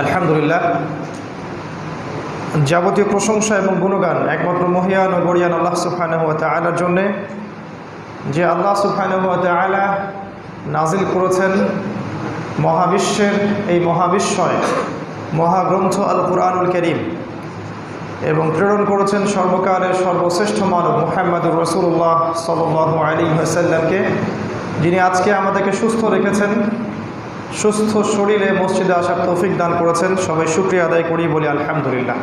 আলহামদুলিল্লাহ, যাবতীয় প্রশংসা এবং গুণগান একমাত্র মহিয়ান ও গরিয়ান আল্লাহ সুবহানাহু ওয়া তাআলার জন্যে, যে আল্লাহ সুবহানাহু ওয়া তাআলা নাজিল করেছেন মহাবিশ্বের এই মহাবিশ্বয় মহাগ্রন্থ আল কুরআনুল কারীম এবং প্রেরণ করেছেন সর্বকালের সর্বশ্রেষ্ঠ মানব মুহাম্মদুর রাসূলুল্লাহ সাল্লাল্লাহু আলাইহি ওয়াসাল্লামকে, যিনি আজকে আমাদেরকে সুস্থ রেখেছেন, সুস্থ শরীরে মসজিদে আসার তৌফিক দান করেছেন। সবাই শুকরিয়া আদায় করি, বলি আলহামদুলিল্লাহ।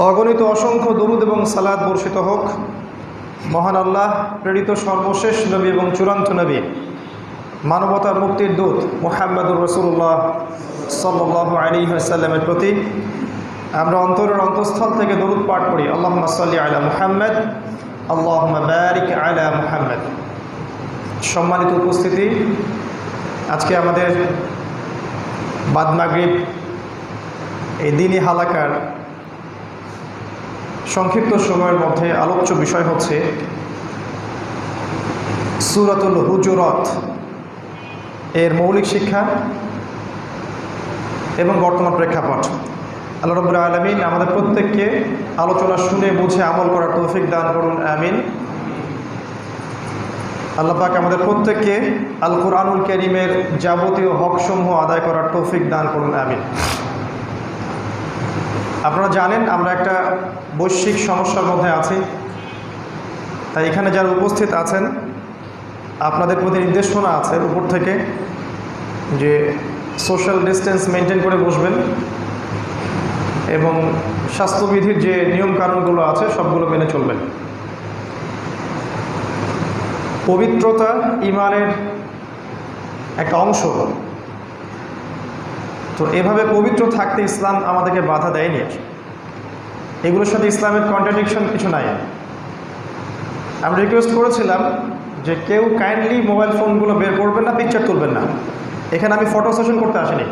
অগণিত অসংখ্য দরুদ এবং সালাত বর্ষিত হোক মহান আল্লাহ প্রেরিত সর্বশেষ নবী এবং চূড়ান্ত নবী, মানবতার মুক্তির দূত মুহাম্মদুর রাসূলুল্লাহ সাল্লাল্লাহু আলাইহি ওয়াসাল্লামের প্রতি আমরা অন্তরের অন্তঃস্থল থেকে দরুদ পাঠ করি। আল্লাহুম্মা সাল্লি আলা মুহাম্মদ, আল্লাহুম্মা বারিক আলা মুহাম্মদ। সম্মানিত উপস্থিতি, আজকে আমাদের বাদ মাগরিব এই দিনী হালাকার সংক্ষিপ্ত সময়ের মধ্যে আলোচ্য বিষয় হচ্ছে সূরাতুল হুজুরাত এর মৌলিক শিক্ষা এবং বর্তমান প্রেক্ষাপট। আল্লাহ রাব্বুল আলামিন আমাদের প্রত্যেককে আলোচনা শুনে বুঝে আমল করার তৌফিক দান করুন, আমিন। আল্লাহ পাক আমাদের প্রত্যেককে আল কুরআনুল কারীমের যাবতীয় হকসমূহ আদায় করার তৌফিক দান করুন, আমিন। আপনারা জানেন আমরা একটা বৈশ্বিক সমস্যার মধ্যে আছি, তাই এখানে যারা উপস্থিত আছেন আপনাদের প্রতি নির্দেশনা আছে উপর থেকে যে সোশ্যাল ডিস্টেন্স মেনটেন করে বসবেন এবং স্বাস্থ্যবিধির যে নিয়মকানুনগুলো আছে সবগুলো মেনে চলবেন। পবিত্রতা ঈমানের একটা অংশ, তো এভাবে পবিত্র থাকতে ইসলাম আমাদেরকে বাধা দেয়নি। এগুলোর সাথে ইসলামের কন্ট্রাডিকশন কিছু নাই। আমি রিকোয়েস্ট করেছিলাম যে কেউ কাইন্ডলি মোবাইল ফোনগুলো বের করবেন না, পিকচার তুলবেন না। এখানে আমি ফটো সেশন করতে আসিনি,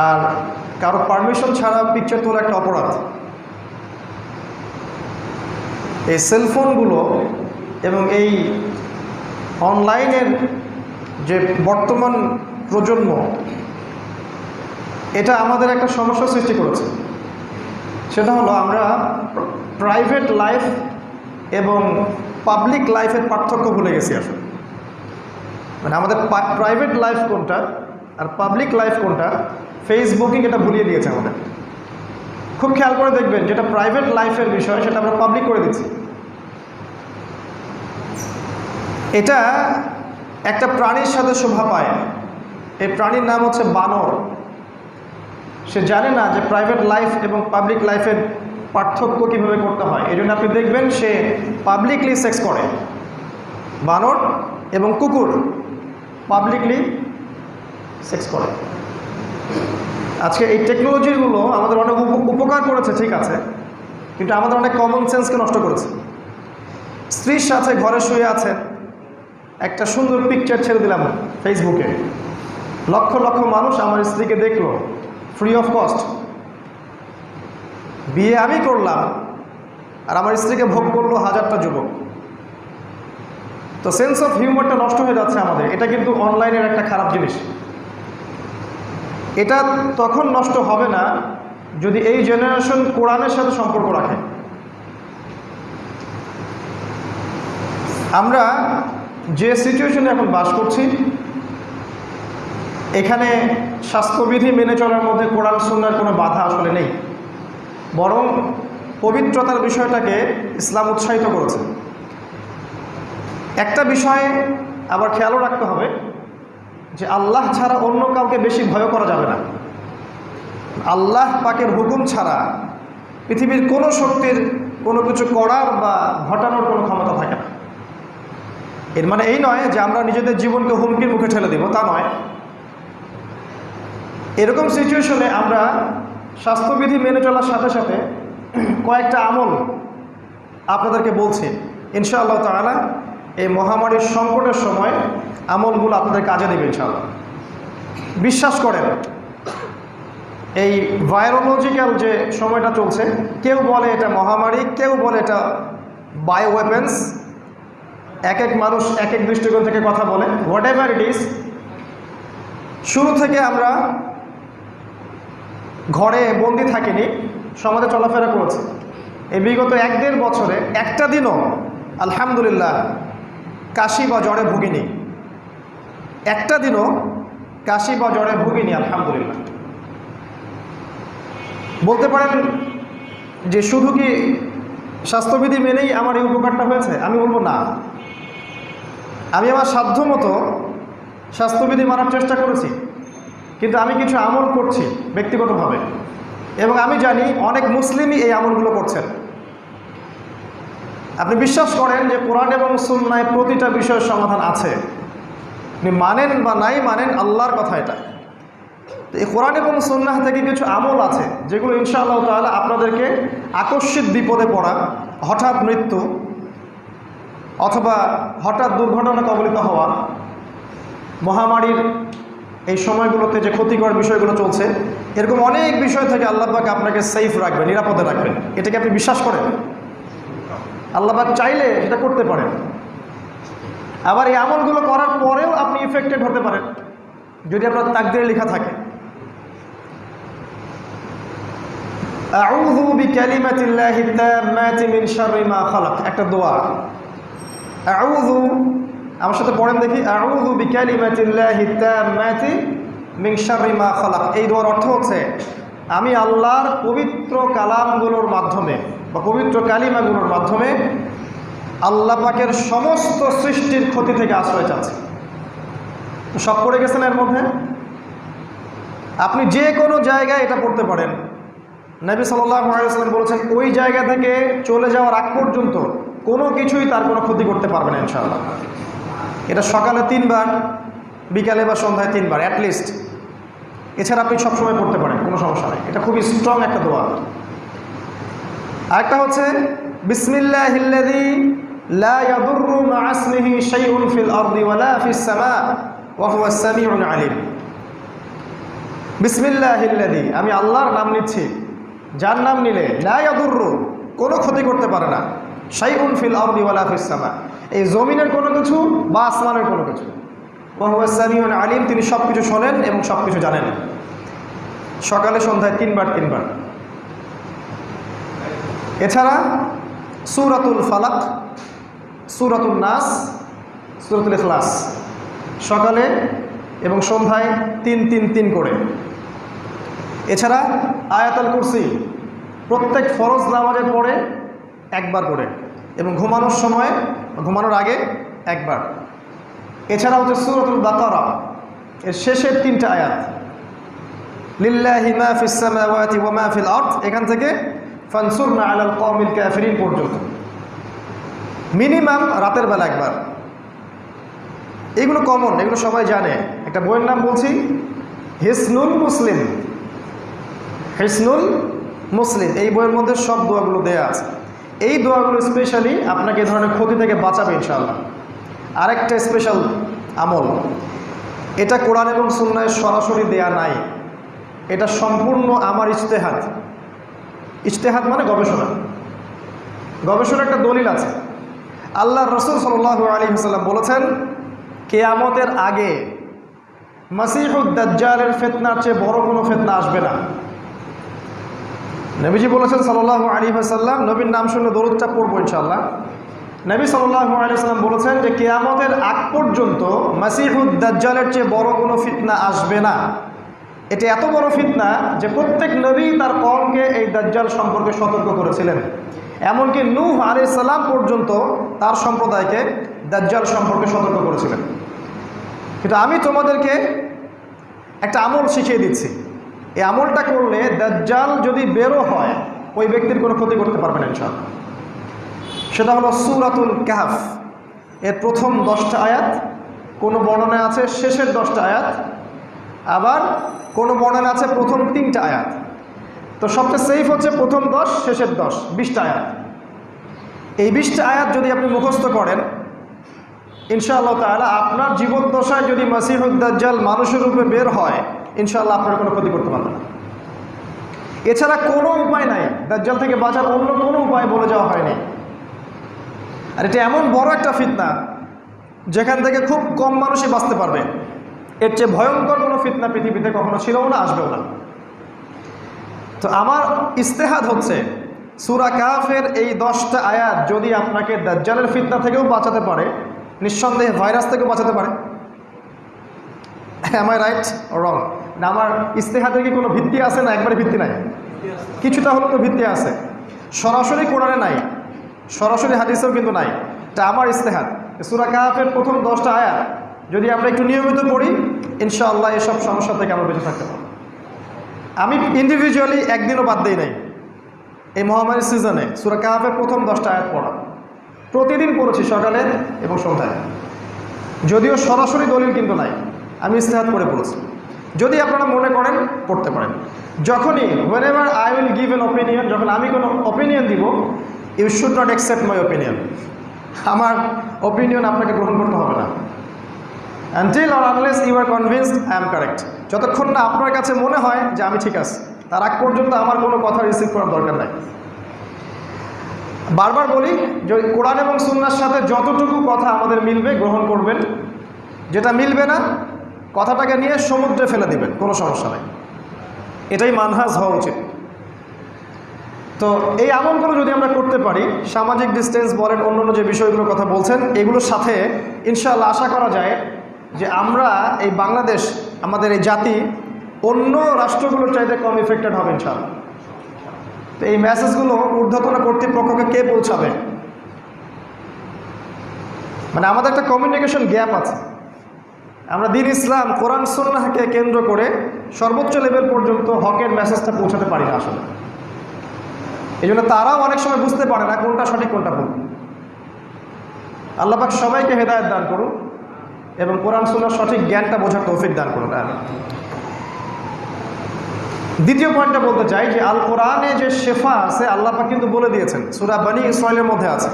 আর কারো পারমিশন ছাড়া পিকচার তোলা একটা অপরাধ। এই সেলফোনগুলো এবং এই অনলাইনের যে বর্তমান প্রজন্ম, এটা আমাদের একটা সমস্যা সৃষ্টি করেছে। সেটা হলো আমরা প্রাইভেট লাইফ এবং পাবলিক লাইফের পার্থক্য ভুলে গেছি আসলে। মানে আমাদের প্রাইভেট লাইফ কোনটা আর পাবলিক লাইফ কোনটা, ফেসবুকিং এটা ভুলিয়ে দিয়েছে আমাদের। খুব খেয়াল করে দেখবেন, যেটা প্রাইভেট লাইফের বিষয় সেটা আমরা পাবলিক করে দিচ্ছি। এটা একটা প্রাণীর সাথে শোভা পায়। এই প্রাণীর নাম হচ্ছে বানর। সে জানে না যে প্রাইভেট লাইফ এবং পাবলিক লাইফের পার্থক্য কীভাবে করতে হয়। এই জন্য আপনি দেখবেন সে পাবলিকলি সেক্স করে। বানর এবং কুকুর পাবলিকলি সেক্স করে। আজকে এই টেকনোলজিগুলো আমাদের অনেক উপকার করেছে, ঠিক আছে, কিন্তু আমাদের অনেক কমন সেন্সকে নষ্ট করেছে। স্ত্রীর সাথে ঘরে শুয়ে আছে, একটা সুন্দর পিকচার ছেড়ে দিলাম ফেসবুকে, লক্ষ লক্ষ মানুষ আমার স্ত্রীকে দেখলো ফ্রি অফ কস্ট। বিয়ে আমি করলাম আর আমার স্ত্রীকে ভোগ করলো হাজারটা যুবক। তো সেন্স অফ হিউমারটা নষ্ট হয়ে যাচ্ছে আমাদের। এটা কিন্তু অনলাইনের একটা খারাপ জিনিস। এটা তখন নষ্ট হবে না যদি এই জেনারেশন কোরআনের সাথে সম্পর্ক রাখে। আমরা যে সিচুয়েশনে এখন বাস করছি, এখানে স্বাস্থ্যবিধি মেনে চলার মধ্যে কোরআন সুন্নাহর কোনো বাধা আসলে নেই, বরং পবিত্রতার বিষয়টাকে ইসলাম উৎসাহিত করেছে। একটা বিষয়ে আবার খেয়ালও রাখতে হবে যে আল্লাহ ছাড়া অন্য কাউকে বেশি ভয় করা যাবে না। আল্লাহ পাকের হুকুম ছাড়া পৃথিবীর কোনো শক্তির কোনো কিছু করার বা ঘটানোর কোনো ক্ষমতা থাকে না। এর মানে এই নয় যে আমরা নিজেদের জীবনকে হুমকির মুখে ঠেলে দেব, তা নয়। এরকম সিচুয়েশনে আমরা স্বাস্থ্যবিধি মেনে চলার সাথে সাথে কয়েকটা আমল আপনাদেরকে বলছি। ইনশাআল্লাহ তাআলা এই মহামারীর সংকটের সময় আমলগুলো আপনাদের কাজে দেবে ইনশাআল্লাহ। বিশ্বাস করেন, এই ভাইরোলজিক্যাল যে সময়টা চলছে, কেউ বলে এটা মহামারী, কেউ বলে এটা বায়ো ওয়েপেন্স, এক এক মানুষ এক এক দৃষ্টিকোণ থেকে কথা বলে। হোয়াট এভার ইট ইজ, শুরু থেকে আমরা ঘরে বন্দি থাকিনি, সমাজে চলাফেরা করেছি। এই বিগত 1-1.5 বছরে একটা দিনও আলহামদুলিল্লাহ কাশি বা জ্বরে ভুগিনি, একটা দিনও কাশি বা জ্বরে ভুগিনি আলহামদুলিল্লাহ। বলতে পারেন যে শুধু কি স্বাস্থ্যবিধি মেনেই আমার এই উপকারটা হয়েছে? আমি বলবো না। আমি আমার সাধ্যমতো স্বাস্থ্যবিধি মানার চেষ্টা করেছি, কিন্তু আমি কিছু আমল করছি ব্যক্তিগতভাবে, এবং আমি জানি অনেক মুসলিমই এই আমলগুলো করছেন। আপনি বিশ্বাস করেন যে কোরআন এবং সুন্নায় প্রতিটা বিষয়ের সমাধান আছে, আপনি মানেন বা নাই মানেন আল্লাহর কথা এটা। এই কোরআন এবং সুন্নাহ থেকে কিছু আমল আছে যেগুলো ইনশাআল্লাহ তাআলা আপনাদেরকে আকস্মিক বিপদে পড়া, হঠাৎ মৃত্যু অথবা হঠাৎ দুর্ঘটনা কবলিত হওয়া, মহামারীর এই সময়গুলোতে যে ক্ষতিকর বিষয়গুলো চলছে, এরকম অনেক বিষয় থেকে আল্লাহ পাক আপনাকে সেফ রাখবেন, নিরাপদে রাখবেন। এটাকে আপনি বিশ্বাস করেন? আল্লাহ পাক চাইলে এটা করতে পারেন। আবার এই আমলগুলো করার পরেও আপনি ইফেক্টেড হতে পারেন যদি আপনার তাকদীরে লেখা থাকে। আউযু বিকালিমাতিল্লাহি তাম্মাতি মিন শাররি মা খালাক, একটা দোয়া। আউযু, আমার সাথে পড়েন দেখি। আউযু বিকালিমাতিল্লাহি তাম্মাতি মিন শাররি মা খালাক। এই দোয়ার অর্থ হচ্ছে আমি আল্লাহর পবিত্র কালামগুলোর মাধ্যমে বা পবিত্র কালিমাগুলোর মাধ্যমে আল্লাহ পাকের সমস্ত সৃষ্টির ক্ষতি থেকে আশ্রয় চাচ্ছি। তো সব পড়ে গেছেন এর মধ্যে? আপনি যে কোনো জায়গায় এটা পড়তে পারেন। নবী সাল্লাল্লাহু আলাইহি ওয়াসাল্লাম বলেছেন ওই জায়গা থেকে চলে যাওয়ার আগ পর্যন্ত কোনো কিছুই তার কোনো ক্ষতি করতে পারবে না ইনশাআল্লাহ। এটা সকালে 3 বার, বিকালে বা সন্ধ্যায় 3 বার অ্যাটলিস্ট। এছাড়া আপনি সবসময় পড়তে পারেন, কোনো সমস্যা নেই। এটা খুবই স্ট্রং একটা দোয়া। আরেকটা হচ্ছে বিসমিল্লাহিল্লাযী লা ইয়াদুররু মা'a ইসমিহি শাইউন ফিল আরদি ওয়ালা ফিস সামা ওয়া হুয়াস সামিউল আলিম। বিসমিল্লাহিল্লাযী, আমি আল্লাহর নাম নিচ্ছি, যার নাম নিলে লা ইয়াদুররু, কোনো ক্ষতি করতে পারে না, শাইউন ফিল আরদি ওয়ালা ফিস সামা, এই জমিনের কোনো কিছু বা আসমানের কোনো কিছু, ওয়া হুয়াস সামিউল আলিম, তিনি সব কিছু শোনেন এবং সব কিছু জানেন। সকালে সন্ধ্যায় 3 বার 3 বার। এছাড়া সূরাতুল ফালাক, সূরাতুন নাস, সূরাতুল ইখলাস সকালে এবং সন্ধ্যায় 3 করে। এছাড়া আয়াতুল কুরসি প্রত্যেক ফরজ নামাজের পরে 1 বার করে, এবং ঘুমানোর সময়, ঘুমানোর আগে 1 বার। এছাড়া হচ্ছে সূরাতুল বাকারা এর শেষের 3টা আয়াত, লিল্লাহি মা ফিস সামাওয়াতি ওয়া মা ফিল আরদ, এখান থেকে ফানসুরনা আলাল কওমিল কাফিরিন পর্যন্ত মিনিমাম রাতের বেলা 1 বার। এগুলো কমন, এগুলো সবাই জানে। একটা বইয়ের নাম বলছি, হিসনুল মুসলিম। হিসনুল মুসলিম, এই বইয়ের মধ্যে সব দোয়াগুলো দেয়া আছে। এই দোয়াগুলো স্পেশালি আপনাকে এই ধরনের ক্ষতি থেকে বাঁচাবে ইনশাআল্লাহ। আরেকটা স্পেশাল আমল, এটা কোরআন এবং সুন্নায় সরাসরি দেয়া নাই, এটা সম্পূর্ণ আমার ইজতেহাদ। ইজতেহাদ মানে গবেষণা। গবেষণার একটা দলিল আছে। আল্লাহর রাসূল সাল্লাল্লাহু আলাইহি ওয়াসাল্লাম বলেছেন কিয়ামতের আগে মাসিহুদ দাজ্জালের ফিতনার চেয়ে বড় কোনো ফিতনা আসবে না। নবীজি বলেছেন সাল্লাল্লাহু আলাইহি ওয়াসাল্লাম, নবীর নাম শুনে দরুদটা পড়বো ইনশাআল্লাহ। নবী সাল্লাল্লাহু আলাইহি ওয়াসাল্লাম বলেছেন যে কিয়ামতের আগ পর্যন্ত মাসিহুদ দাজ্জালের চেয়ে বড় কোনো ফিতনা আসবে না। এটা এত বড় ফিতনা যে প্রত্যেক নবী তার কওমকে এই দাজ্জাল সম্পর্কে সতর্ক করেছিলেন। এমনকি নূহ আলাইহিস সালাম পর্যন্ত তার সম্প্রদায়কে দাজ্জাল সম্পর্কে সতর্ক করেছিলেন। কিন্তু আমি তোমাদেরকে একটা আমল শিখিয়ে দিচ্ছি, এই আমলটা করলে দাজ্জাল যদি বেরো হয় ওই ব্যক্তির কোনো ক্ষতি করতে পারবে না ইনশাআল্লাহ। সেটা হলো সূরাতুল কাহফ এর প্রথম 10টা আয়াত, কোনো বর্ণনা আছে শেষের 10টা আয়াত, আবার কোনো বর্ণনা আছে প্রথম 3টা আয়াত। তো সবচেয়ে সেফ হচ্ছে প্রথম 10 শেষের 10, 20টা আয়াত। এই 20টা আয়াত যদি আপনি মুখস্থ করেন ইনশাআল্লাহ তাআলা আপনার জীবদ্দশায় যদি মাসিহুদ দাজ্জাল মানুষের রূপে বের হয় ইনশাআল্লাহ আপনার কোনো ক্ষতি করতে পারবে না। এছাড়া কোনো উপায় নাই, দাজ্জাল থেকে বাঁচার অন্য কোনো উপায় বলে যাওয়া হয়নি। আর এটা এমন বড় একটা ফিতনা যেখান থেকে খুব কম মানুষই বাঁচতে পারবে। এর চেয়ে ভয়ঙ্কর কোনো ফিতনা পৃথিবীতে কখনো ছিলও না, আসবেও না। তো আমার ইস্তেহাদ হচ্ছে সূরা কাহফের এই 10টা আয়াত যদি আপনাকে দাজ্জালের ফিতনা থেকেও বাঁচাতে পারে, নিঃসন্দেহে ভাইরাস থেকেও বাঁচাতে পারে। Am I right wrong? না আমার ইস্তেহাদের কি কোনো ভিত্তি আছে? না একবারে ভিত্তি নাই? কিছুটা হলেও তো ভিত্তি আছে। সরাসরি কোরআনে নাই, সরাসরি হাদিসেও কিন্তু নাই। এটা আমার ইস্তেহাদ। সূরা কাহফের প্রথম 10টা আয়াত যদি আমরা একটু নিয়মিত পড়ি, ইনশাআল্লাহ এসব সমস্যা থেকে আমরা বেঁচে থাকতে পারব। আমি ইন্ডিভিজুয়ালি একদিনও বাদ দিই নাই এই মহামারীর সিজনে সূরা কাহফের প্রথম 10টা আয়াত পড়া, প্রতিদিন পড়েছি সকালে এবং সন্ধ্যায়। যদিও সরাসরি দলিল কিন্তু নাই, আমি ইস্তেহাদ করে পড়েছি। যদি আপনারা মনে করেন পড়তে পারেন। যখনই whenever I will give an opinion, যখন আমি কোনো অপিনিয়ন দিব, you should not accept my opinion. আমার অপিনিয়ন আপনাকে গ্রহণ করতে হবে না until or unless you are convinced I am correct। যতক্ষণ না আপনার কাছে মনে হয় যে আমি ঠিক আছি, তার আগ পর্যন্ত আমার কোনো কথা রিসিভ করার দরকার নাই। বারবার বলি যে কোরআন এবং সুন্নাহর সাথে যতটুকু কথা আমাদের মিলবে গ্রহণ করবেন, যেটা মিলবে না কথাটাকে নিয়ে সমুদ্রে ফেলে দিবেন, কোনো সমস্যা নেই। এটাই মানহাজ হওয়া উচিত। তো এই আমলগুলো যদি আমরা করতে পারি, সামাজিক ডিস্টেন্স বলেন, অন্যান্য যে বিষয়গুলোর কথা বলছেন, এগুলোর সাথে ইনশাআল্লাহ আশা করা যায় যে আমরা এই বাংলাদেশ, আমাদের এই জাতি অন্য রাষ্ট্রগুলোর চাইতে কম ইফেক্টেড হবে ইনশাআল্লাহ। তো এই মেসেজগুলো ঊর্ধ্বতন কর্তৃপক্ষকে কে পৌঁছাবে? মানে আমাদের একটা কমিউনিকেশন গ্যাপ আছে। আমরা দ্বীন ইসলাম, কোরআন সুন্নাহকে কেন্দ্র করে সর্বোচ্চ লেভেল পর্যন্ত হকের মেসেজটা পৌঁছাতে পারি না আসলে। এই জন্য তারাও অনেক সময় বুঝতে পারে না কোনটা সঠিক কোনটা ভুল। আল্লাহ পাক সবাইকে হেদায়েত দান করুন এবং কোরআন সুন্নাহর সঠিক জ্ঞানটা বোঝার তৌফিক দান করুন। দ্বিতীয় পয়েন্টটা বলতে চাই যে আল কোরআনে যে শেফা আছে, আল্লাহ পাক কিন্তু বলে দিয়েছেন, সূরা বনী ইসরাঈলের মধ্যে আছে।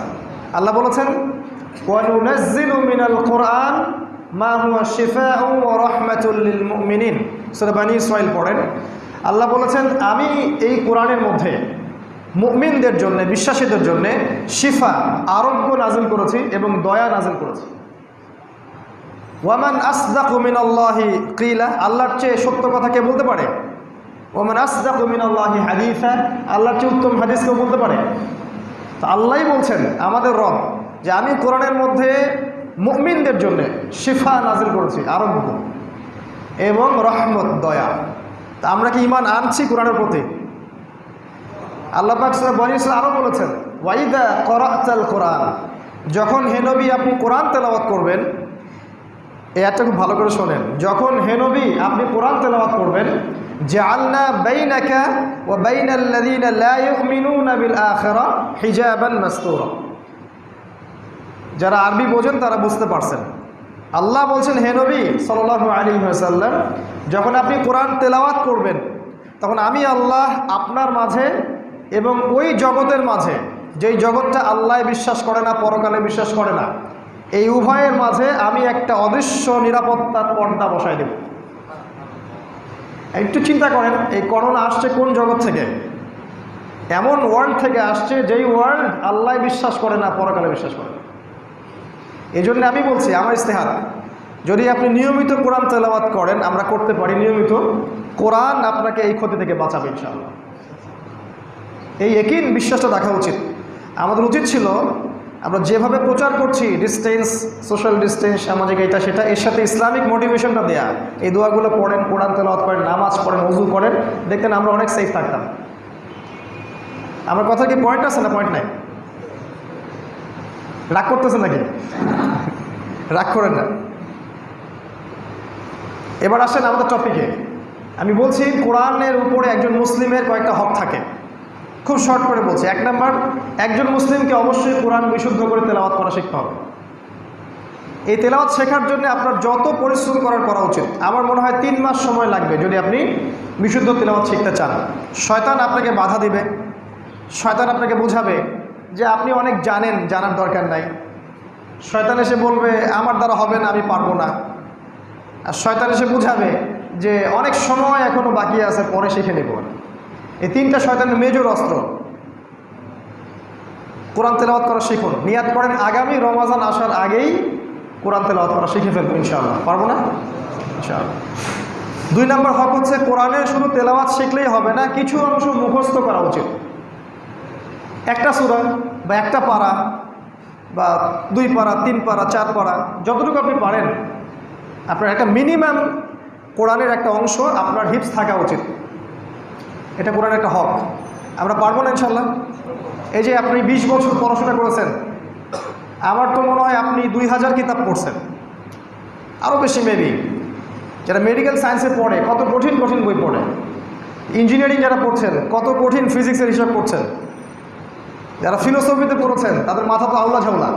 আল্লাহ বলেছেন ওয়া নুনাজ্জিলু মিনাল কোরআন মা হুয়া শিফাউ ওয়া রাহমাতুল লিল মুমিনিন। সূরা বনী ইসরাঈল পড়েন। আল্লাহ বলেছেন আমি এই কোরআনের মধ্যে মুমিনদের জন্য, বিশ্বাসীদের জন্য শিফা, আরোগ্য নাজিল করেছি এবং দয়া নাজিল করেছি। ওয়ামান আসদাকু মিনাল্লাহি কিলা, আল্লাহর চেয়ে সত্য কথা কে বলতে পারে? ওয়ামান আসদাকু মিনাল্লাহি হাদিসা, আল্লাহর চেয়ে উত্তম হাদিস কেউ বলতে পারে? তো আল্লাহই বলছেন আমাদের রব যে আমি কোরআনের মধ্যে মুমিনদের জন্য শিফা নাজিল করেছি, আরোগ্য এবং রহমত, দয়া। তা আমরা কি ঈমান আনছি কোরআনের প্রতি? আল্লাহ পাক সূরা বনী ইসরাঈল আরও বলেছেন ওয়াইদা করাতাল কোরআন, যখন হে নবী আপনি কোরআন তেলাওয়াত করবেন, এটা খুব ভালো করে শোনেন, যখন হে নবী আপনি কোরআন তেলাওয়াত করবেন, জাআলনা বাইনাকা ওয়া বাইনাল্লাযীনা লা ইউমিনুনা বিল আখিরাহ হিজাবান মাসতুরা। যারা আরবি বোঝেন তারা বুঝতে পারছেন। আল্লাহ বলছেন হে নবী সাল্লাল্লাহু আলাইহি ওয়াসাল্লাম, যখন আপনি কোরআন তেলাওয়াত করবেন, তখন আমি আল্লাহ আপনার মাঝে এবং ওই জগতের মাঝে, যেই জগৎটা আল্লাহ বিশ্বাস করে না, পরকালে বিশ্বাস করে না, এই উভয়ের মাঝে আমি একটা অদৃশ্য নিরাপত্তার পর্দা বসাই দেব। একটু চিন্তা করেন, এই করোনা আসছে কোন জগৎ থেকে? এমন ওয়ার্ল্ড থেকে আসছে যেই ওয়ার্ল্ড আল্লাহ বিশ্বাস করে না, পরকালে বিশ্বাস করে না। এই জন্য আমি বলছি আমার ইস্তেহাদ, যদি আপনি নিয়মিত কোরআন তেলাওয়াত করেন, আমরা করতে পারি নিয়মিত, কোরআন আপনাকে এই ক্ষতি থেকে বাঁচাবে ইনশাআল্লাহ। এই ইয়াকিন, বিশ্বাসটা দেখা উচিত। আমাদের উচিত ছিল আমরা যেভাবে প্রচার করছি ডিস্টেন্স, সোশ্যাল ডিস্টেন্স, সামাজিক এটা সেটা, এর সাথে ইসলামিক মোটিভেশনটা দেয়া। এই দোয়াগুলো পড়েন, কোরআন তেলাওয়াত করেন, নামাজ পড়েন, ওযু করেন, দেখতেন আমরা অনেক সেফ থাকতাম। আমার কথা কি পয়েন্ট আছে না পয়েন্ট নাই? রাগ করতেছেন নাকি? রাগ করেন না। এবার আসেন আমাদের টপিকে। আমি বলছি কোরআনের উপরে একজন মুসলিমের কয়েকটা হক থাকে, খুব শর্ট করে বলছি। 1 নাম্বার, একজন মুসলিমকে অবশ্যই কোরআন বিশুদ্ধ করে তেলাওয়াত করা শিখতে হবে। এই তেলাওয়াত শেখার জন্য আপনার যত পরিশ্রম করা উচিত। আমার মনে হয় 3 মাস সময় লাগবে যদি আপনি বিশুদ্ধ তেলাওয়াত শিখতে চান। শয়তান আপনাকে বাধা দিবে, শয়তান আপনাকে বোঝাবে যে আপনি অনেক জানেন, জানার দরকার নাই। শয়তান এসে বলবে আমার দ্বারা হবে না, আমি পারবো না। আর শয়তান এসে বুঝাবে যে অনেক সময় এখনো বাকি আছে, পরে শিখে নেব। এই 3টা শয়তানের মেজর অস্ত্র। কোরআন তেলাওয়াত করা শিখুন, নিয়াত করেন আগামী রমজান আসার আগেই কোরআন তেলাওয়াত করা শিখে ফেলবো ইনশাআল্লাহ। পারবো না? ইনশাআল্লাহ। 2 নম্বর হক হচ্ছে কোরআনের শুধু তেলাওয়াত শিখলেই হবে না, কিছু অংশ মুখস্থ করা উচিত। একটা সূরা বা একটা পারা বা 2 পারা, 3 পারা, 4 পারা, যতটুকু আপনি পারেন, আপনার একটা মিনিমাম কোরআনের একটা অংশ আপনার হিফজ থাকা উচিত। এটা কোরআনের একটা হক। আমরা পারবো না ইনশাল্লাহ? এই যে আপনি 20 বছর পড়াশোনা করেছেন, আমার তো মনে হয় আপনি 2000 কিতাব পড়ছেন, আরও বেশি মেবি। যারা মেডিকেল সায়েন্সে পড়ে কত কঠিন কঠিন বই পড়ে, ইঞ্জিনিয়ারিং যারা পড়ছেন কত কঠিন ফিজিক্সের হিসাব করছেন, যারা ফিলোসফিতে পড়েছেন তাদের মাথা তো আউলা ঝাউলা,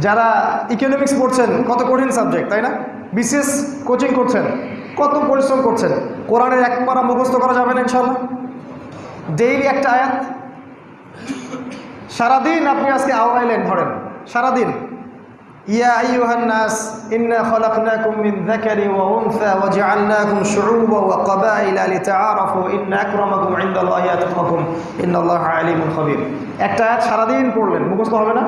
যারা ইকোনমিক্স পড়ছেন কত কঠিন সাবজেক্ট, তাই না? বিসিএস কোচিং করছেন, কত পরিশ্রম করছেন। কোরআনের এক পারা মুখস্থ করা যাবে না ইনশাল্লাহ? ডেইলি একটা আয়াত, সারাদিন আপনি আজকে আওড়াইলেন, ধরেন সারাদিন ইয়া আইয়ুহান নাস ইন্না খালাকনাকুম মিন যাকারি ওয়া উনসা ওয়া জাআলনাকুম শুউবান ওয়া ক্বাবাইলা লিতাআরাফু ইন্না আকরামাকুম ইনদাল্লাহি আতকাকুম ইন্নাল্লাহা আলিমুন খাবীর। একটা আয়াত সারাদিন পড়লেন, মুখস্থ হবে না?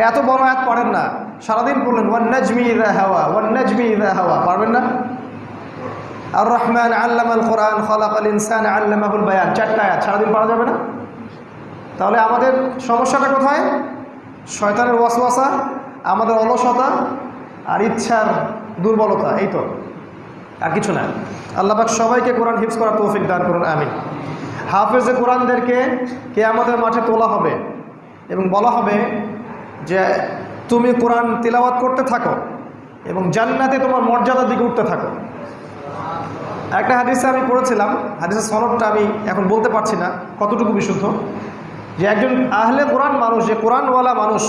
এত বড় আয়াত পড়েন না, সারাদিন পড়লেন ওয়ান নাজমি ইযা হাওয়া ওয়ান নাজমি ইযা হাওয়া, পারবেন না? আর রহমান আল্লামাল কোরআন খালাকাল ইনসানা আল্লামাহুল বায়ান, 4টা আয়াত সারাদিন পড়া যাবে না? তাহলে আমাদের সমস্যাটা কোথায়? শয়তানের ওয়াসওয়াসা, আমাদের অলসতা আর ইচ্ছার দুর্বলতা, এই তো, আর কিছু না। আল্লাহ পাক সবাইকে কোরআন হিফজ করার তৌফিক দান করুন, আমিন। হাফেজে কোরআনদেরকে কিয়ামতের মাঠে তোলা হবে এবং বলা হবে যে তুমি কোরআন তিলাওয়াত করতে থাকো এবং জান্নাতে তোমার মর্যাদার দিকে উঠতে থাকো। একটা হাদিসে আমি পড়েছিলাম, হাদিসের সনদটা আমি এখন বলতে পারছি না কতটুকু বিশুদ্ধ, যে একজন আহলে কোরআন মানুষ, যে কোরআনওয়ালা মানুষ,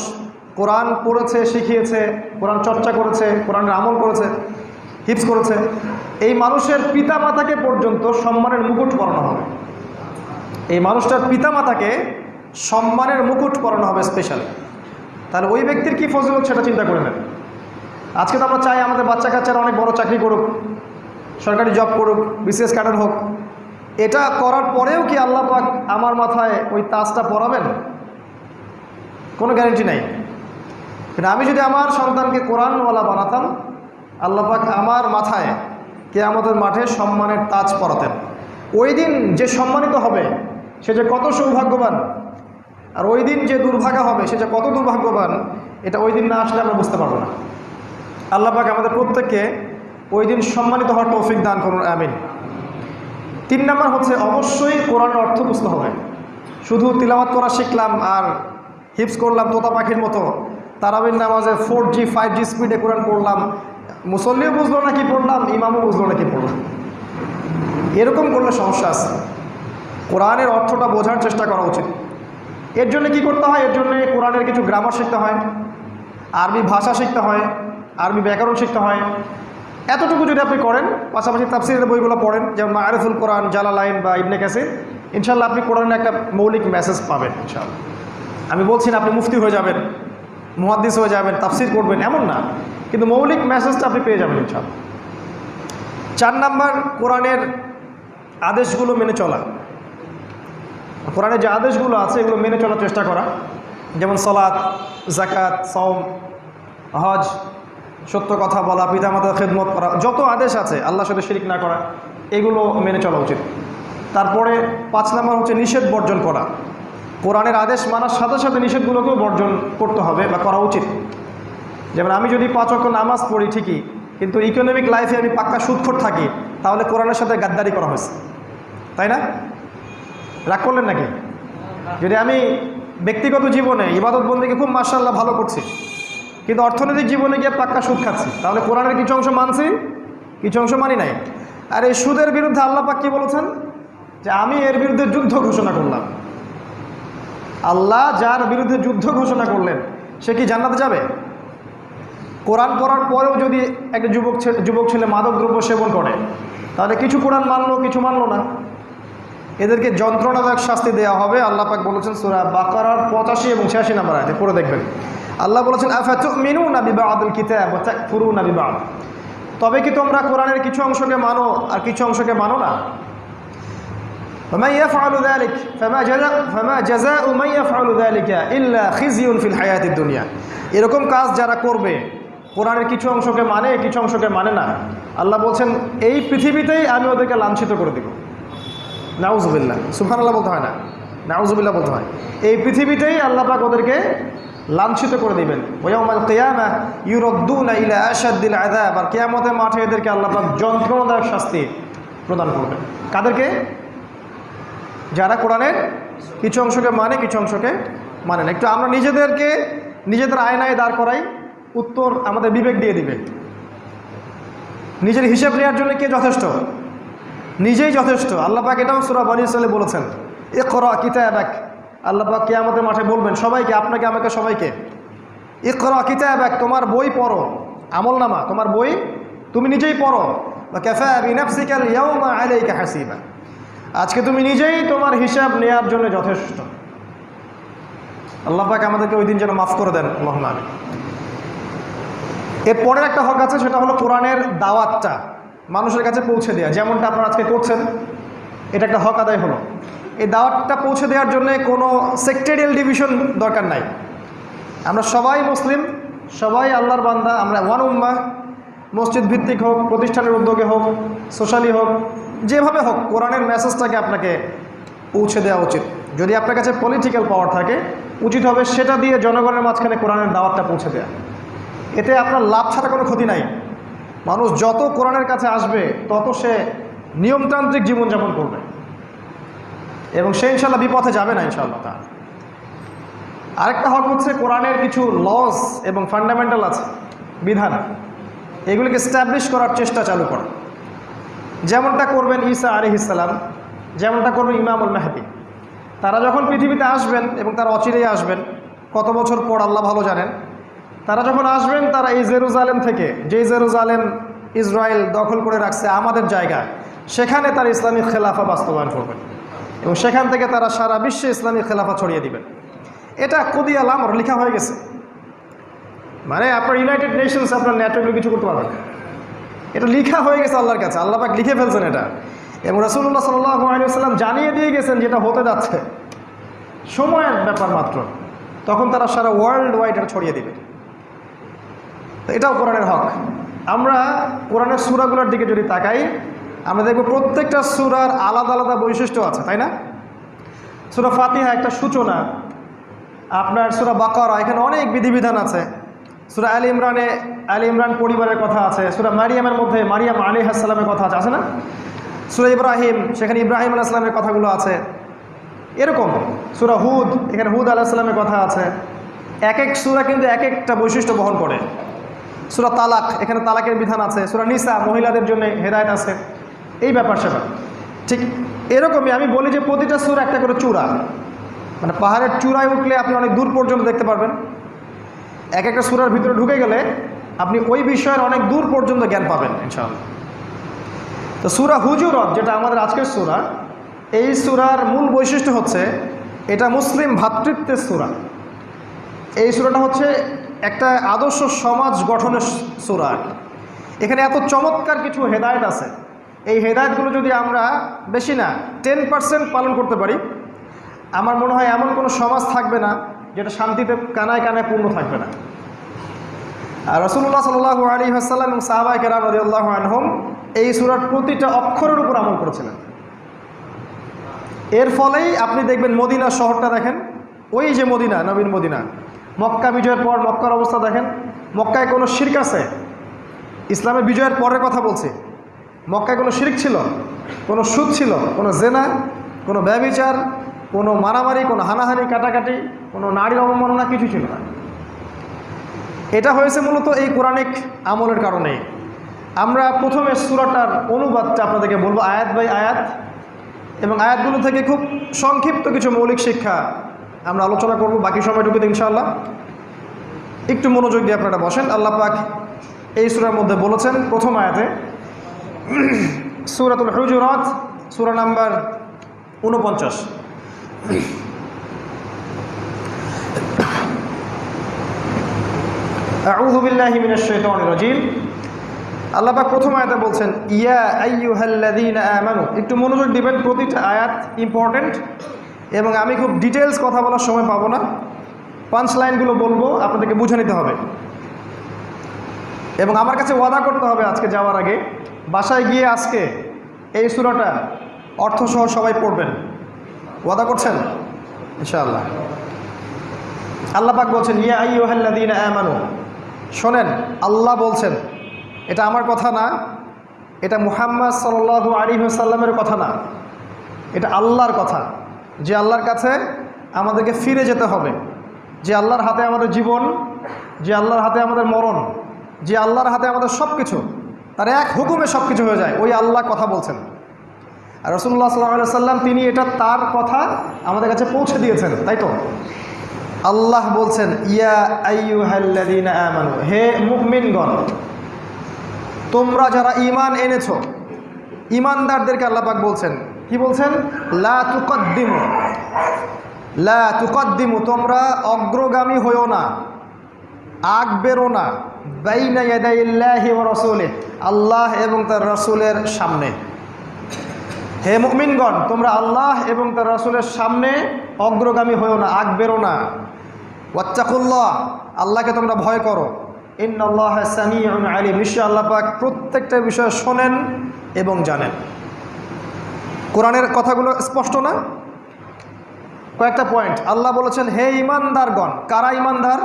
কোরআন পড়েছে, শিখিয়েছে, কোরআন চর্চা করেছে, কোরআনের আমল করেছে, হিফজ করেছে, এই মানুষের পিতা মাতাকে পর্যন্ত সম্মানের মুকুট পরানো হবে। এই মানুষটার পিতা মাতাকে সম্মানের মুকুট পরানো হবে স্পেশালি। তাহলে ওই ব্যক্তির কী ফজিলত সেটা চিন্তা করে নেন। আজকে তো আমরা চাই আমাদের বাচ্চা কাচ্চারা অনেক বড় চাকরি করুক, সরকারি জব করুক, বিসিএস ক্যাডার হোক। এটা করার পরেও কি আল্লাহ পাক আমার মাথায় ওই তাজটা পরাবেন? কোনো গ্যারেন্টি নাই। কিন্তু আমি যদি আমার সন্তানকে কোরআনওয়ালা বানাতাম, আল্লাহ পাক আমার মাথায় কিয়ামতের মাঠে সম্মানের তাজ পরাতেন। ওই দিন যে সম্মানিত হবে সে যে কত সৌভাগ্যবান, আর ওই দিন যে দুর্ভাগা হবে সে যে কত দুর্ভাগ্যবান, এটা ওই দিন না আসলে আমরা বুঝতে পারবো না। আল্লাহ পাক আমাদের প্রত্যেককে ওই দিন সম্মানিত হওয়ার তৌফিক দান করুন, আমিন। 3 নম্বর হচ্ছে অবশ্যই কোরআনের অর্থ বুঝতে হবে। শুধু তিলাওয়াত করা শিখলাম আর হিফজ করলাম তোতা পাখির মতো, তারাবির নামাজে 4G 5G স্পিডে কোরআন পড়লাম, মুসল্লিও বুঝলো না কি পড়লাম, ইমামও বুঝলো না কি পড়লাম, এরকম করলে সমস্যা আছে। কোরআনের অর্থটা বোঝার চেষ্টা করা উচিত। এর জন্য কি করতে হয়? এর জন্য কোরআনের কিছু গ্রামার শিখতে হয়, আরবি ভাষা শিখতে হয়, আরবি ব্যাকরণ শিখতে হয়। এতটুকু যদি আপনি করেন, পাশাপাশি তাফসীরের বইগুলো পড়েন, যেমন মাআরিফুল কোরআন, জালালাইন বা ইবনে কাসির, ইনশাল্লাহ আপনি কোরআনের একটা মৌলিক মেসেজ পাবেন ইনশাআল্লাহ। আমি বলছি না আপনি মুফতি হয়ে যাবেন, মুহাদ্দিস হয়ে যাবেন, তাফসীর করবেন, এমন না, কিন্তু মৌলিক মেসেজটা আপনি পেয়ে যাবেন ইনশাআল্লাহ। 4 নম্বর, কোরআনের আদেশগুলো মেনে চলা। কোরআনের যে আদেশগুলো আছে এগুলো মেনে চলার চেষ্টা করা, যেমন সালাত, যাকাত, সাওম, হজ, সত্য কথা বলা, পিতামাতার খেদমত করা, যত আদেশ আছে আল্লাহর সাথে শিরিক না করা, এগুলো মেনে চলা উচিত। তারপরে 5 নম্বর হচ্ছে নিষেধ বর্জন করা। কোরআনের আদেশ মানার সাথে সাথে নিষেধগুলোকেও বর্জন করতে হবে বা করা উচিত। যেমন আমি যদি 5 ওয়াক্ত নামাজ পড়ি ঠিকই, কিন্তু ইকোনমিক লাইফে আমি পাক্কা সুদখোর থাকি, তাহলে কোরআনের সাথে গাদ্দারি করা হয়েছে, তাই না? রাগ করলেন নাকি? যদি আমি ব্যক্তিগত জীবনে ইবাদত বন্দেগী খুব মাশাআল্লাহ ভালো করছি, কিন্তু অর্থনৈতিক জীবনে গিয়ে পাক্কা সুদ খাচ্ছি, তাহলে কোরআনের কিছু অংশ মানছি, কিছু অংশ মানি নাই। আর এই সুদের বিরুদ্ধে আল্লাহ পাক কি বলেছেন? যে আমি এর বিরুদ্ধে যুদ্ধ ঘোষণা করলাম। আল্লাহ যার বিরুদ্ধে যুদ্ধ ঘোষণা করলেন সে কি জান্নাতে যাবে? কোরআন পড়ার পরেও যদি একটা যুবক ছেলে মাদকদ্রব্য সেবন করে, তাহলে কিছু কোরআন মানলো, কিছু মানলো না, এদেরকে যন্ত্রণাদায়ক শাস্তি দেওয়া হবে। আল্লাহ পাক বলেছেন সূরা বাকারার 85 এবং 86 নম্বর আয়াতে, পড়ে দেখবেন। আল্লাহ বলেছেন আফাতুমিনুনা বিবাদিল কিতাব ওয়া তাকফুরুনা বিবাদ, তবে কি তোমরা কোরআনের কিছু অংশকে মানো আর কিছু অংশকে মানো না? ফামান ইয়াফআলু যালিক ফামা জাযাউ মান ইয়াফআলু যালিকা ইল্লা খিজিয়ুন ফিল হায়াতিদ দুনিয়া। এরকম কাজ যারা করবে কোরআনের কিছু অংশকে মানে, কিছু অংশকে মানে না। আল্লাহ বলছেন এই পৃথিবীতেই আমি ওদেরকে লাঞ্ছিত করে দেব। নাউজুবিল্লাহ, সুবহানাল্লাহ বলতে হয় না, নাউজুবিল্লাহ বলতে হয়। এই পৃথিবীতেই আল্লাহ পাক ওদেরকে লাঞ্ছিত করে দিবেন। ওয়াউমাল কিয়ামাহ ইউরাদ্দুনা ইলা আশাদ্দিল আযাব, আর কিয়ামতের মাঠে এদেরকে আল্লাহ পাক যন্ত্রণাদায়ক শাস্তি প্রদান করবেন। কাদেরকে? যারা কোরআনের কিছু অংশকে মানে, কিছু অংশকে মানে না। একটু আমরা নিজেদেরকে নিজেদের আয়নায় দাঁড় করাই, উত্তর আমাদের বিবেক দিয়ে দিবে। নিজের হিসাব নেওয়ার জন্য কে যথেষ্ট? নিজেই যথেষ্ট। আল্লাহ পাক এটাও সূরা বনী ইসরাঈলে বলেছেন, ইকরা কিতাবাক। আল্লাহ পাক কিয়ামতের মাঠে বলবেন সবাইকে, আপনাকে আমাকে সবাইকে, ইকরা কিতাবাক, তোমার বই পড়ো, আমলনামা, তোমার বই তুমি নিজেই পড়ো। ওয়া কাফা বিনাফসিকাল ইয়াওমা আলাইকা হাসিবা, আজকে তুমি নিজেই তোমার হিসাব নেওয়ার জন্য যথেষ্ট। আল্লাহ পাক আমাদেরকে ওই দিন যেন মাফ করে দেন, আল্লাহুম্মা আমিন। এর পরের একটা হক আছে, সেটা হলো কোরআনের দাওয়াতটা মানুষের কাছে পৌঁছে দেওয়া, যেমনটা আপনারা আজকে করছেন। এটা একটা হক আদায় হলো। এই দাওয়াতটা পৌঁছে দেওয়ার জন্য কোনো সেক্টেরিয়াল ডিভিশন দরকার নাই। আমরা সবাই মুসলিম, সবাই আল্লাহর বান্দা, আমরা ওয়ান উম্মাহ। মসজিদ ভিত্তিক হোক, প্রতিষ্ঠানের উদ্যোগে হোক, সোশ্যালি হোক, যেভাবে হোক কোরআনের মেসেজটাকে আপনাকে পৌঁছে দেওয়া উচিত। যদি আপনার কাছে পলিটিক্যাল পাওয়ার থাকে, উচিত হবে সেটা দিয়ে জনগণের মাঝখানে কোরআনের দাওয়াতটা পৌঁছে দেওয়া। এতে আপনার লাভ ছাড়া কোনো ক্ষতি নাই। মানুষ যত কোরআনের কাছে আসবে তত সে নিয়মতান্ত্রিক জীবনযাপন করবে এবং সে ইনশাল্লাহ বিপথে যাবে না ইনশাআল্লাহ। তা আরেকটা হক হচ্ছে কোরআনের কিছু লস এবং ফান্ডামেন্টাল আছে, বিধান, এগুলিকে এস্টাবলিশ করার চেষ্টা চালু করা। যেমনটা করবেন ঈসা আলাইহিস সালাম, যেমনটা করবেন ইমামুল মাহদী। তারা যখন পৃথিবীতে আসবেন, এবং তারা অচিরেই আসবেন, কত বছর পর আল্লাহ ভালো জানেন। তারা যখন আসবেন, তারা এই জেরুজালেম থেকে, যেই জেরুজালেম ইসরায়েল দখল করে রাখছে আমাদের জায়গা, সেখানে তারা ইসলামিক খেলাফা বাস্তবায়ন করবেন এবং সেখান থেকে তারা সারা বিশ্বে ইসলামিক খেলাফা ছড়িয়ে দিবেন। এটা কুদিয়াল আমর, লেখা হয়ে গেছে। মানে আপনার ইউনাইটেড নেশনস, আপনার ন্যাটোগুলো কিছু করতে পারবেন। এটা লেখা হয়ে গেছে আল্লাহর কাছে, আল্লাহ পাক লিখে ফেলছেন এটা, এবং রাসূলুল্লাহ সাল্লাল্লাহু আলাইহি ওয়াসাল্লাম জানিয়ে দিয়ে গেছেন যেটা হতে যাচ্ছে, সময়ের ব্যাপার মাত্র, তখন তারা সারা ওয়ার্ল্ড ওয়াইড এটা ছড়িয়ে দিবে। এটাও কোরআনের হক। আমরা কোরআনের সূরাগুলোর দিকে যদি তাকাই, আমরা দেখব প্রত্যেকটা সূরার আলাদা আলাদা বৈশিষ্ট্য আছে, তাই না? সূরা ফাতিহা একটা সূচনা, আপনার সূরা বাকারা এখানে অনেক বিধিবিধান আছে। সূরা আলী ইমরানে আলী ইমরান পরিবারের কথা আছে। সূরা মারিয়ামের মধ্যে মারিয়াম আলাইহিস সালামের কথা আছে না? সূরা ইব্রাহিম, সেখানে ইব্রাহিম আলাইহিস সালামের কথাগুলো আছে। এরকম সূরা হুদ, এখানে হুদ আলাইহিস সালামের কথা আছে। এক এক সূরা কিন্তু এক একটা বৈশিষ্ট্য বহন করে। সূরা তালাক, এখানে তালাকের বিধান আছে। সূরা নিসা, মহিলাদের জন্য হেদায়েত আছে। এই ব্যাপার সেটা ঠিক এরকমই। আমি বলি যে প্রতিটা সূরা একটা করে চূড়া, মানে পাহাড়ের চূড়ায় উঠলে আপনি অনেক দূর পর্যন্ত দেখতে পারবেন। এক একটা সূরার ভিতরে ঢুকে গেলে আপনি ওই বিষয়ের অনেক দূর পর্যন্ত জ্ঞান পাবেন ইনশাআল্লাহ। তো সূরা হুজুরাত, যেটা আমাদের আজকের সূরা, এই সূরার মূল বৈশিষ্ট্য হচ্ছে এটা মুসলিম ভ্রাতৃত্বের সূরা। এই সূরাটা হচ্ছে একটা আদর্শ সমাজ গঠনের সূরা। এখানে এত চমৎকার কিছু হেদায়েত আছে। এই হেদায়েতগুলো যদি আমরা বেশি না 10% পালন করতে পারি, আমার মনে হয় এমন কোনো সমাজ থাকবে না যেটা শান্তিতে কানায় কানায় পূর্ণ থাকবে না। আর রাসূলুল্লাহ সাল্লাল্লাহু আলাইহি ওয়াসাল্লাম এবং সাহাবায়ে কেরাম রাদিয়াল্লাহু আনহুম এই সূরার প্রতিটা অক্ষরের উপর আমল করেছিলেন। এর ফলেই আপনি দেখবেন মদিনা শহরটা দেখেন, ওই যে মদিনা, নবীর মদিনা, মক্কা বিজয়ের পর মক্কার অবস্থা দেখেন। মক্কায় কোনো শিরক আছে? ইসলামের বিজয়ের পরের কথা বলছি। মক্কায় কোনো শিরক ছিল? কোনো সুদ ছিল? কোনো জেনা, কোনো ব্যভিচার, কোনো মারামারি, কোনো হানাহানি, কাটাকাটি, কোনো নারীর অবমাননা কিছু ছিল না। এটা হয়েছে মূলত এই কোরআনিক আমলের কারণে। আমরা প্রথমে সূরাটার অনুবাদটা আপনাদেরকে বলবো আয়াত বাই আয়াত, এবং আয়াতগুলো থেকে খুব সংক্ষিপ্ত কিছু মৌলিক শিক্ষা আমরা আলোচনা করব বাকি সময়টুকুতে ইনশাআল্লাহ। একটু মনোযোগ দিয়ে আপনারা বসেন। আল্লাহ পাক এই সূরার মধ্যে বলেছেন প্রথম আয়াতে, সূরাতুল হুজুরাত, সূরা নাম্বার 49। আউযু বিল্লাহি মিনাশ শাইতানির রাজীম। আল্লাহ পাক প্রথম আয়াতে বলছেন ইয়া আইয়ুহাল্লাযীনা আমানু। একটু মনোযোগ দিবেন, প্রতিটা আয়াত ইম্পর্টেন্ট, এবং আমি খুব ডিটেলস কথা বলার সময় পাবো না। পাঁচ লাইনগুলো বলবো, আপনাদেরকে বুঝে নিতে হবে। এবং আমার কাছে ওয়াদা করতে হবে আজকে যাওয়ার আগে, বাসায় গিয়ে আজকে এই সূরাটা অর্থসহ সবাই পড়বেন। ওয়াদা করছেন ইনশাআল্লাহ? আল্লাহ পাক বলছেন, ইয়া আইয়ুহাল্লাযীনা আমানু, শোনেন, আল্লাহ বলছেন, এটা আমার কথা না, এটা মুহাম্মদ সাল্লাল্লাহু আলাইহি ওয়াসাল্লামের কথা না, এটা আল্লাহর কথা, যে আল্লাহর কাছে আমাদেরকে ফিরে যেতে হবে, যে আল্লাহর হাতে আমাদের জীবন, যে আল্লাহর হাতে আমাদের মরণ, যে আল্লাহর হাতে আমাদের সব কিছু, তার এক হুকুমে সব কিছু হয়ে যায়, ওই আল্লাহ কথা বলছেন। আর রাসূলুল্লাহ সাল্লাল্লাহু আলাইহি ওয়াসাল্লাম তিনি এটা তার কথা আমাদের কাছে পৌঁছে দিয়েছেন, তাই তো? আল্লাহ বলছেন, ইয়া আইয়ুহাল্লাযীনা আমানু, হে মুমিনগণ, তোমরা যারা ঈমান এনেছো, ঈমানদারদেরকে আল্লাহ পাক বলছেন, কি বলছেন? লা তুকদ্দিমু, তোমরা অগ্রগামী হইও না, আগ বেরো না, বাইনা ইয়াদাইল্লাহি ওয়া রাসূলিহি, আল্লাহ এবং তার রাসূলের সামনে। হে মুমিনগণ, তোমরা আল্লাহ এবং তার রাসূলের সামনে অগ্রগামী হইও না, আগ বেরো না। ওয়াত্তাকুল্লাহ, আল্লাহকে তোমরা ভয় করো। ইন্নাল্লাহা সামিউন আলিম, নিশ্চয় আল্লাহ পাক প্রত্যেকটা বিষয় শোনেন এবং জানেন। কোরআনের কথাগুলো স্পষ্ট না? কয়েকটা পয়েন্ট আল্লাহ বলেছেন, হে ঈমানদারগণ। কারা ঈমানদার?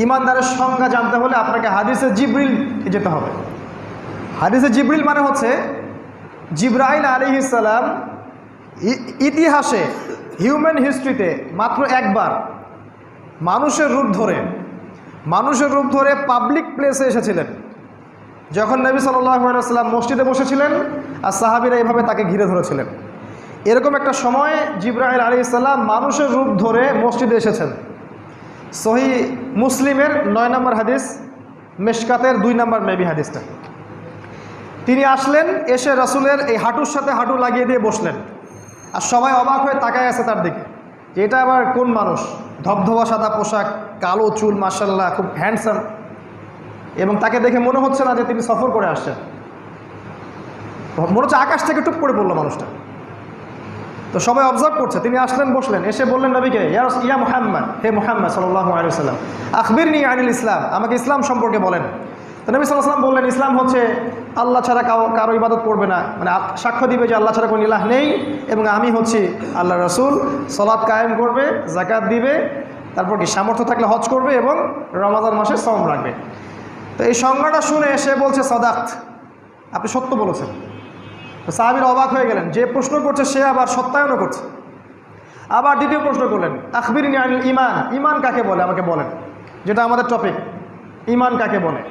ঈমানদারের সংজ্ঞা জানতে হলে আপনাকে হাদিসে জিবরিল যেতে হবে। হাদিসে জিবরিল মানে হচ্ছে জিবরাইল আলাইহিস সালাম ইতিহাসে, হিউম্যান হিস্ট্রিতে মাত্র একবার মানুষের রূপ ধরে পাবলিক প্লেসে এসেছিলেন। যখন নবী সাল্লাল্লাহু আলাইহি ওয়াসাল্লাম মসজিদে বসেছিলেন আর সাহাবীরা এভাবে তাকে ঘিরে ধরেছিলেন, এরকম একটা সময় জিবরাইল আলাইহিস সালাম মানুষের রূপ ধরে মসজিদে এসেছেন। সহিহ মুসলিমের 9 নম্বর হাদিস, মিশকাতের 2 নম্বর মেবি হাদিসটা। তিনি আসলেন, এসে রাসূলের এই হাঁটুর সাথে হাঁটু লাগিয়ে দিয়ে বসলেন, আর সবাই অবাক হয়ে তাকায় আছে তার দিকে, যে এটা আবার কোন মানুষ, ধবধবা সাদা পোশাক, কালো চুল, মাশাআল্লাহ খুব হ্যান্ডসাম, এবং তাকে দেখে মনে হচ্ছে না যে তিনি সফর করে আসছেন, মনে হচ্ছে আকাশ থেকে টুপ করে পড়লো মানুষটা। তো সবাই অবজার্ভ করছে, তিনি আসলেন, বসলেন, এসে বললেন নবীকে, ইয়া মুহাম্মদ, হে মুহাম্মদ সাল্লাল্লাহু আলাইহি ওয়াসাল্লাম, আখবিরনি আনিল ইসলাম, আমাকে ইসলাম সম্পর্কে বলেন। তো নবী সাল্লাল্লাহু আলাইহি ওয়াসাল্লাম বললেন, ইসলাম হচ্ছে আল্লাহ ছাড়া কারো ইবাদত করবে না, মানে সাক্ষ্য দিবে যে আল্লাহ ছাড়া কোনো ইলাহ নেই এবং আমি হচ্ছি আল্লাহর রাসূল, সালাত কায়েম করবে, যাকাত দিবে, তারপর কি সামর্থ্য থাকলে হজ করবে এবং রমাদান মাসে সওম রাখবে। তো এই সংজ্ঞাটা শুনে সে বলছে, সাদাক্ত, আপনি সত্য বলেছেন। তো সাহাবীরা অবাক হয়ে গেলেন, যে প্রশ্ন করছে সে আবার সত্যায়নও করছে। আবার দ্বিতীয় প্রশ্ন করলেন, আখবিরনি আনিল ঈমান, ঈমান কাকে বলে আমাকে বলেন, যেটা আমাদের টপিক, ঈমান কাকে বলে।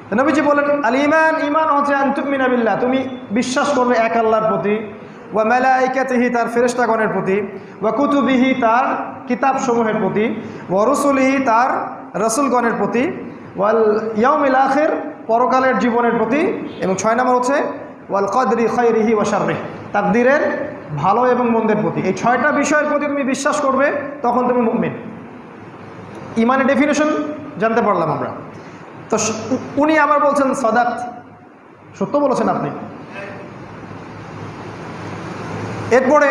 তো নবীজি বলেন, আল ঈমান, ঈমান হচ্ছে আন তুমিনা বিল্লাহ, তুমি বিশ্বাস করবে এক আল্লাহর প্রতি, ওয়া মালাইকাতিহি, তার ফেরেশতাগণের প্রতি, ওয়া কুতুবিহি, তার কিতাবসমূহের প্রতি, ওয়া রুসুলিহি, তার রাসূলগণের প্রতি, ওয়াল ইয়াউমিল আখির, পরকালের জীবনের প্রতি, এবং 6 নম্বর হচ্ছে ওয়াল কদরি খায়রিহি ওয়া শাররিহি, তাকদীরের ভালো এবং মন্দের প্রতি। এই 6টা বিষয়ের প্রতি তুমি বিশ্বাস করবে, তখন তুমি মুমিন। ঈমানের ডেফিনেশন জানতে পারলাম আমরা। তো উনি আবার বলছেন, সাদাক্ত, সত্য বলেছেন আপনি। এরপরে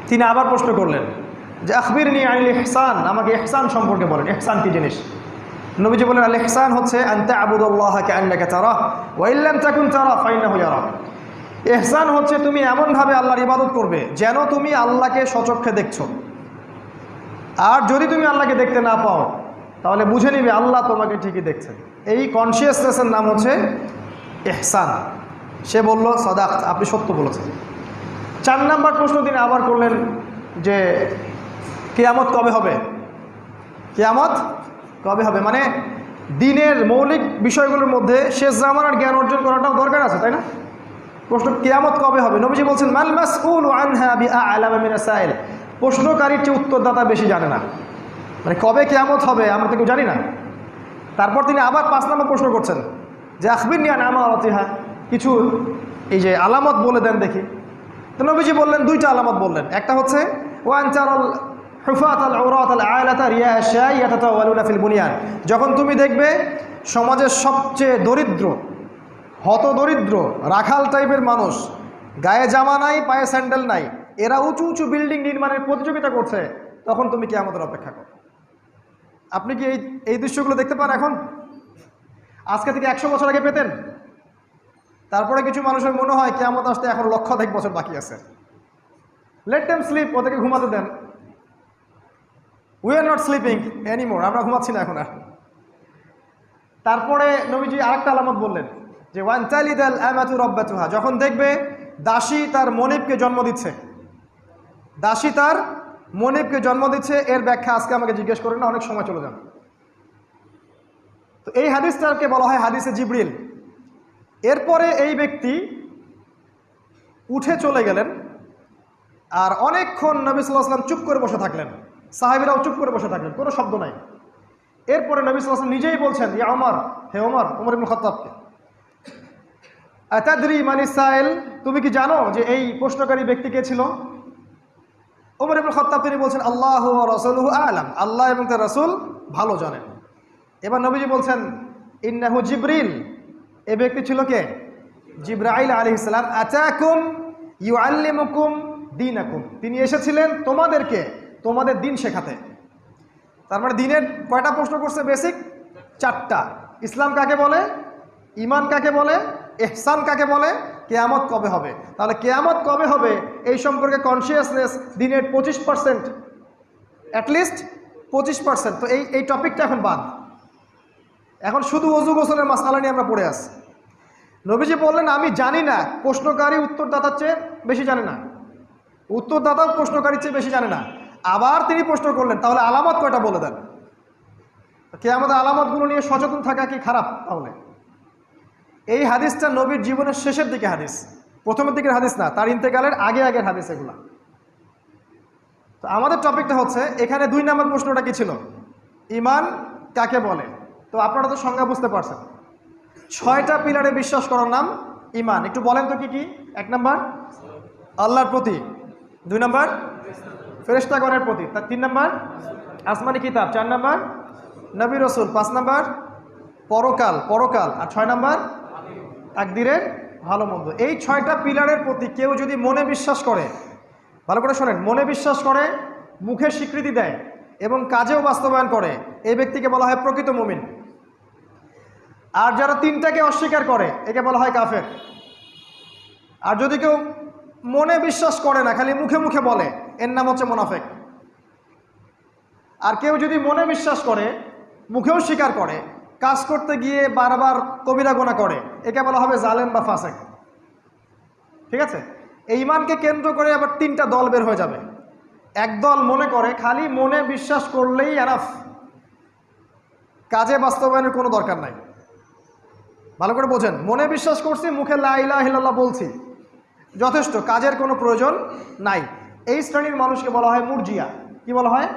তিনি আবার প্রশ্ন করলেন যে আখবিরনি আনিল ইহসান, আমাকে ইহসান সম্পর্কে বলেন, ইহসান কি জিনিস। নবীজি বলেন, আল ইহসান হচ্ছে আন তা'বুদাল্লাহা কাআন্নাকা তারাহ ওয়া ইল্লাম তাকুন তারাহ ফাইন্নাহু ইয়ারাক। ইহসান হচ্ছে তুমি এমনভাবে আল্লাহর ইবাদত করবে যেন তুমি আল্লাহকে সচক্ষে দেখছো, আর যদি তুমি আল্লাহকে দেখতে না পাও তাহলে বুঝে নিবে আল্লাহ তোমাকে ঠিকই দেখছেন। এই কনসিয়াসনেসের নাম হচ্ছে ইহসান। সে বলল, সাদাক্ত, আপনি সত্য বলেছেন। 4 নম্বর প্রশ্ন তিনি আবার করলেন যে কিয়ামত কবে হবে, কিয়ামত কবে হবে, মানে দিনের মৌলিক বিষয়গুলোর মধ্যে শেষ জামানার জ্ঞান অর্জন করাটাও দরকার আছে, তাই না? প্রশ্ন, কিয়ামত কবে হবে। নবীজি বলছেন, মাল মাসউলু আনহা বিআ'লামা মিনাস সাইল, প্রশ্নকারীর চেয়ে উত্তরদাতা বেশি জানে না, মানে কবে কিয়ামত হবে আমরা তো কেউ জানি না। তারপর তিনি আবার 5 নম্বর প্রশ্ন করছেন যে আখবিরনি আন আমারাতিহা, কিছু এই যে আলামত বলে দেন দেখি। তো নবীজি বললেন, 2টা আলামত বললেন। একটা হচ্ছে ওয়ান তারাল হুফাতাল আওরাতাল আলাতা রিয়াশা ইয়াতাতাওয়ালুনা ফিল বুনিয়ান, যখন তুমি দেখবে সমাজের সবচেয়ে দরিদ্র, হতদরিদ্র, রাখাল টাইপের মানুষ, গায়ে জামা নাই, পায়ে স্যান্ডেল নাই, এরা উঁচু উঁচু বিল্ডিং নির্মাণের প্রতিযোগিতা করছে, তখন তুমি কিয়ামতের অপেক্ষা করো। আপনি কি এই দৃশ্যগুলো দেখতে পান এখন? আজকে থেকে 100 বছর আগে পেতেন? তারপরে কিছু মানুষের মনে হয় কিয়ামত আসতে এখন লক্ষাধিক বছর বাকি আছে। লেট দেম স্লিপ, ওদেরকে ঘুমাতে দেন। We are not sleeping anymore, আমরা ঘুমাচ্ছি না এখন আর। তারপরে নবীজি আরেকটা আলামত বললেন যে ওয়ান তালিদাল আমাতু রাব্বাতুহা, যখন দেখবে দাসী তার মনিবকে জন্ম দিচ্ছে, দাসী তার মনিবকে জন্ম দিচ্ছে, এর ব্যাখ্যা আজকে আমাকে জিজ্ঞেস করেন না, অনেক সময় চলে যাবে। তো এই হাদিসটাকে বলা হয় হাদিসে জিবরিল। এরপরে এই ব্যক্তি উঠে চলে গেলেন, আর অনেকক্ষণ নবী সাল্লাল্লাহু আলাইহি ওয়াসাল্লাম চুপ করে বসে থাকলেন, সাহাবীরাও চুপ করে বসে থাকলেন, কোনো শব্দ নাই। এরপরে নবী সাল্লাল্লাহু আলাইহি ওয়াসাল্লাম নিজেই বলছেন, ইয়া ওমর, হে ওমর, ওমর ইবনে খাত্তাবকে, আতাদরি মানিস সাইল, তুমি কি জানো যে এই প্রশ্নকারী ব্যক্তি কে ছিল? ওমর ইবনে খাত্তাব তিনি বলছেন, আল্লাহু ওয়া রাসূলুহু আ'লাম, আল্লাহ এবং তার রাসূল ভালো জানেন। এবার নবীজি বলছেন, ইন্নাহু জিবরিল, এই ব্যক্তি ছিল কে? জিবরাইল আলাইহিস সালাম। আতাকুম ইউআল্লিমুকুম দীনাকুম, তিনি এসেছিলেন তোমাদেরকে তোমাদের দিন শেখাতে। তার মানে দিনের কয়টা প্রশ্ন করছে? বেসিক 4টা। ইসলাম কাকে বলে, ঈমান কাকে বলে, ইহসান কাকে বলে, কিয়ামত কবে হবে। তাহলে কিয়ামত কবে হবে এই সম্পর্কে কনসিয়াসনেস দিনের 25%, অ্যাটলিস্ট 25%। তো এই টপিকটা এখন বাদ। এখন শুধু ওযু গোসলের মাসআলা নিয়ে আমরা পড়ে আসি। নবীজি বললেন, আমি জানি না, প্রশ্নকারী উত্তরদাতার চেয়ে বেশি জানে না, উত্তরদাতাও প্রশ্নকারীর চেয়ে বেশি জানে না। আবার তিনি প্রশ্ন করলেন, তাহলে আলামত কয়টা বলে দেন। কিয়ামতের আলামতগুলো নিয়ে সচেতন থাকা কি খারাপ? তাহলে এই হাদিসটা নবীর জীবনের শেষের দিকে হাদিস, প্রথমের দিকের হাদিস না, তার ইন্তেকালের আগের হাদিস এগুলা। তো আমাদের টপিকটা হচ্ছে এখানে 2 নম্বর প্রশ্নটা কি ছিল? ঈমান কাকে বলে। তো আপনারা তো সংজ্ঞা বুঝতে পারছেন, 6টা পিলারে বিশ্বাস করার নাম ঈমান। একটু বলেন তো কি কি? 1 নম্বর আল্লাহর প্রতি, 2 নম্বর ফেরেশতাগণের প্রতি, 3 নম্বর আসমানি কিতাব, 4 নম্বর নবী রাসূল, 5 নম্বর পরকাল, আর 6 নম্বর তাকদীরের ভালো মন্দ। এই 6টা পিলারের প্রতি কেউ যদি মনে বিশ্বাস করে, ভালো করে শোনেন, মনে বিশ্বাস করে, মুখে স্বীকৃতি দেয় এবং কাজেও বাস্তবায়ন করে, এই ব্যক্তিকে বলা হয় প্রকৃত মুমিন। আর যারা 3টাকে অস্বীকার করে একে বলা হয় কাফের। আর যদি কেউ মনে বিশ্বাস করে না, খালি মুখে মুখে বলে, এর নাম হচ্ছে মুনাফিক। আর কেউ যদি মনে বিশ্বাস করে, মুখেও স্বীকার করে, কাজ করতে গিয়ে বারবার কবিরা গুনাহ করে, একে বলা হবে জালেম বা ফাসেক। ঠিক আছে? এই ঈমানকে কেন্দ্র করে আবার 3টা দল বের হয়ে যাবে। এক দল মনে করে খালি মনে বিশ্বাস করলেই এনাফ, কাজে বাস্তবায়নের কোনো দরকার নাই। ভালো করে বোঝেন, মনে বিশ্বাস করছি, মুখে লা ইলাহা ইল্লাল্লাহ বলছি, যথেষ্ট, কাজের কোনো প্রয়োজন নাই। এই শ্রেণীর মানুষকে বলা হয় মুরজিয়া। কি বলা হয়?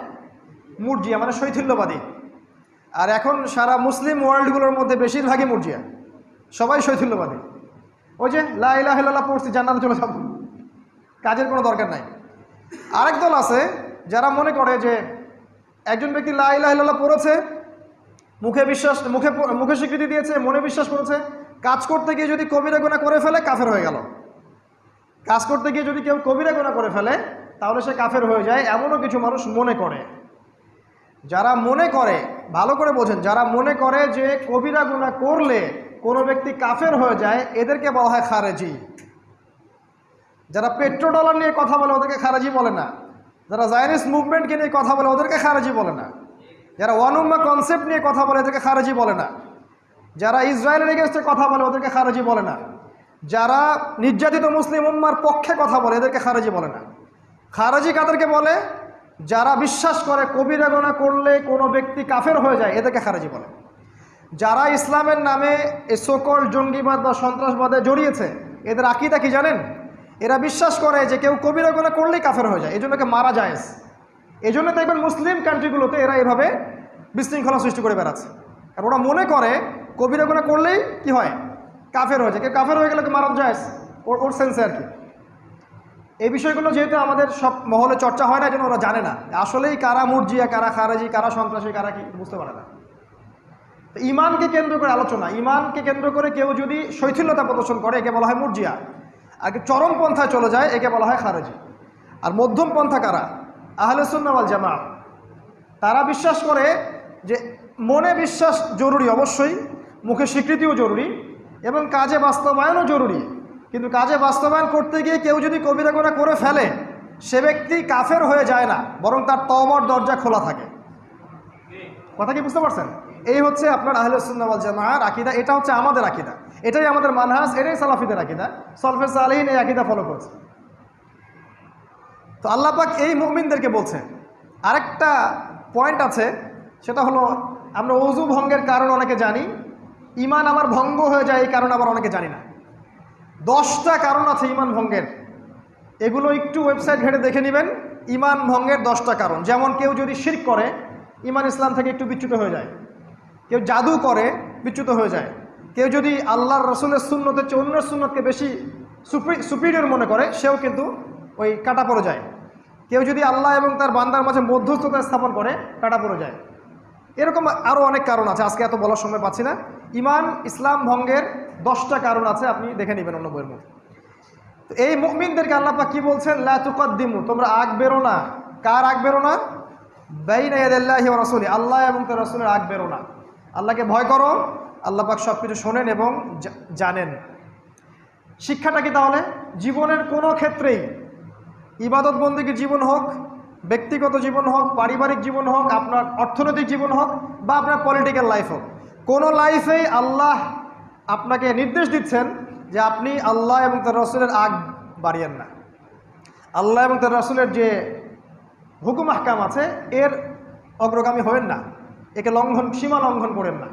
মুরজিয়া, মানে শৈথিল্যবাদী। আর এখন সারা মুসলিম ওয়ার্ল্ডগুলোর মধ্যে বেশিরভাগই মুরজিয়া, সবাই শৈথিল্যবাদী। ওই যে লা ইলাহা ইল্লাল্লাহ পড়ছি, জান্নাতে চলে যাব, কাজের কোনো দরকার নাই। আরেক দল আছে যারা মনে করে যে একজন ব্যক্তি লা ইলাহা ইল্লাল্লাহ পড়েছে, মুখে স্বীকৃতি দিয়েছে, মনে বিশ্বাস করেছে, কাজ করতে গিয়ে যদি কবিরা গুনাহ করে ফেলে কাফের হয়ে গেল। কাজ করতে গিয়ে যদি কেউ কবিরা গুনাহ করে ফেলে তাহলে সে কাফের হয়ে যায়, এমনও কিছু মানুষ মনে করে। যারা মনে করে, ভালো করে বোঝেন, যারা মনে করে যে কবিরা গুনাহ করলে কোনো ব্যক্তি কাফের হয়ে যায়, এদেরকে বলা হয় খারেজি। যারা পেট্রো ডলার নিয়ে কথা বলে ওদেরকে খারেজি বলে না। যারা জায়নিস মুভমেন্টকে নিয়ে কথা বলে ওদেরকে খারেজি বলে না। যারা ওয়ান উম্মাহ কনসেপ্ট নিয়ে কথা বলে এদেরকে খারেজি বলে না। যারা ইসরায়েলের এগেনস্টে কথা বলে ওদেরকে খারেজি বলে না। যারা নির্যাতিত মুসলিম উম্মার পক্ষে কথা বলে এদেরকে খারেজি বলে না। খারেজি কাদেরকে বলে? যারা বিশ্বাস করে কবিরা গুনাহ করলে কোনো ব্যক্তি কাফের হয়ে যায়, এদেরকে খারেজি বলে। যারা ইসলামের নামে এই সকল জঙ্গিবাদ বা সন্ত্রাসবাদে জড়িয়েছে, এদের আকীদা কি জানেন? এরা বিশ্বাস করে যে কেউ কবিরা গুনাহ করলেই কাফের হয়ে যায়, এই জন্য মারা জায়েজ। এই জন্য দেখবেন মুসলিম কান্ট্রিগুলোতে এরা এভাবে বিশৃঙ্খলা সৃষ্টি করে বেড়াচ্ছে। আর ওরা মনে করে কবিরা গুনাহ করলেই কি হয়? কাফের হয়ে যায়। কেউ কাফের হয়ে গেলে তো মারা জায়েজ, ওর সেন্সে আর কি। এই বিষয়গুলো যেহেতু আমাদের সব মহলে চর্চা হয় না, এই জন্য ওরা জানে না আসলেই কারা মুরজিয়া, কারা খারেজি, কারা সন্ত্রাসী, কারা কি, বুঝতে পারে না। তো ঈমানকে কেন্দ্র করে আলোচনা, ঈমানকে কেন্দ্র করে কেউ যদি শৈথিল্যতা প্রদর্শন করে একে বলা হয় মুরজিয়া। আর চরম পন্থায় চলে যায় একে বলা হয় খারেজি। আর মধ্যম পন্থা কারা? আহলে সুন্নাহ ওয়াল জামাআহ। তারা বিশ্বাস করে যে মনে বিশ্বাস জরুরি, অবশ্যই মুখে স্বীকৃতিও জরুরি এবং কাজে বাস্তবায়নও জরুরি। কিন্তু কাজে বাস্তবায়ন করতে গিয়ে কেউ যদি কবিরা গুনাহ করে ফেলে, সে ব্যক্তি কাফের হয়ে যায় না, বরং তার তওবার দরজা খোলা থাকে। কথা কি বুঝতে পারছেন? এই হচ্ছে আপনার আহলে সুন্নাহ ওয়াল জামাআর আকীদা। এটা হচ্ছে আমাদের আকীদা, এটাই আমাদের মানহাজ, এটাই সালাফিদের আকীদা। সালফে সালেহিন এই আকীদা ফলো করেছে। তো আল্লাহ পাক এই মুমিনদেরকে বলছেন। আরেকটা পয়েন্ট আছে, সেটা হলো আমরা ওযু ভঙ্গের কারণ অনেকে জানি, ঈমান আমার ভঙ্গ হয়ে যায় এই কারণ আবার অনেকে জানি না। 10টা কারণ আছে ঈমান ভঙ্গের, এগুলো একটু ওয়েবসাইট ঘেটে দেখে নেবেন। ঈমান ভঙ্গের 10টা কারণ। যেমন কেউ যদি শিরক করে, ঈমান ইসলাম থেকে একটু বিচ্যুত হয়ে যায়। কেউ জাদু করে, বিচ্যুত হয়ে যায়। কেউ যদি আল্লাহর রসুলের সুন্নতের চেয়ে অন্যের সুন্নতকে বেশি সুপিরিয়র মনে করে, সেও কিন্তু ওই কাটা পড়ে যায়। কেউ যদি আল্লাহ এবং তার বান্দার মাঝে মধ্যস্থতা স্থাপন করে, কাটা পড়ে যায়। এরকম আরও অনেক কারণ আছে, আজকে এত বলার সময় পাচ্ছি না। ঈমান ইসলাম ভঙ্গের 10টা কারণ আছে, আপনি দেখে নেবেন অন্য বইয়ের মধ্যে। তো এই মুমিনদেরকে আল্লাহ পাক কি বলছেন? লা তুকদ্দিমু, তোমরা আগ বেরো না। কার আগ বেরো না? বাইনা ইয়াদাল্লাহি ওয়া রাসূলি, আল্লাহ এবং তার রাসূলের আগ বেরো না। আল্লাহকে ভয় করো, আল্লাহ পাক সব কিছু শোনেন এবং জানেন। শিক্ষাটা কি তাহলে? জীবনের কোনো ক্ষেত্রেই, ইবাদত বন্দেগীর জীবন হোক, ব্যক্তিগত জীবন হোক, পারিবারিক জীবন হোক, আপনার অর্থনৈতিক জীবন হোক, বা আপনার পলিটিক্যাল লাইফ হোক, কোনো লাইফেই আল্লাহ আপনাকে নির্দেশ দিচ্ছেন যে আপনি আল্লাহ এবং তার রাসূলের আগ বাড়িয়েন না। আল্লাহ এবং তার রাসূলের যে হুকুম আহকাম আছে, এর অগ্রগামী হবেন না, একে সীমা লঙ্ঘন করেন না।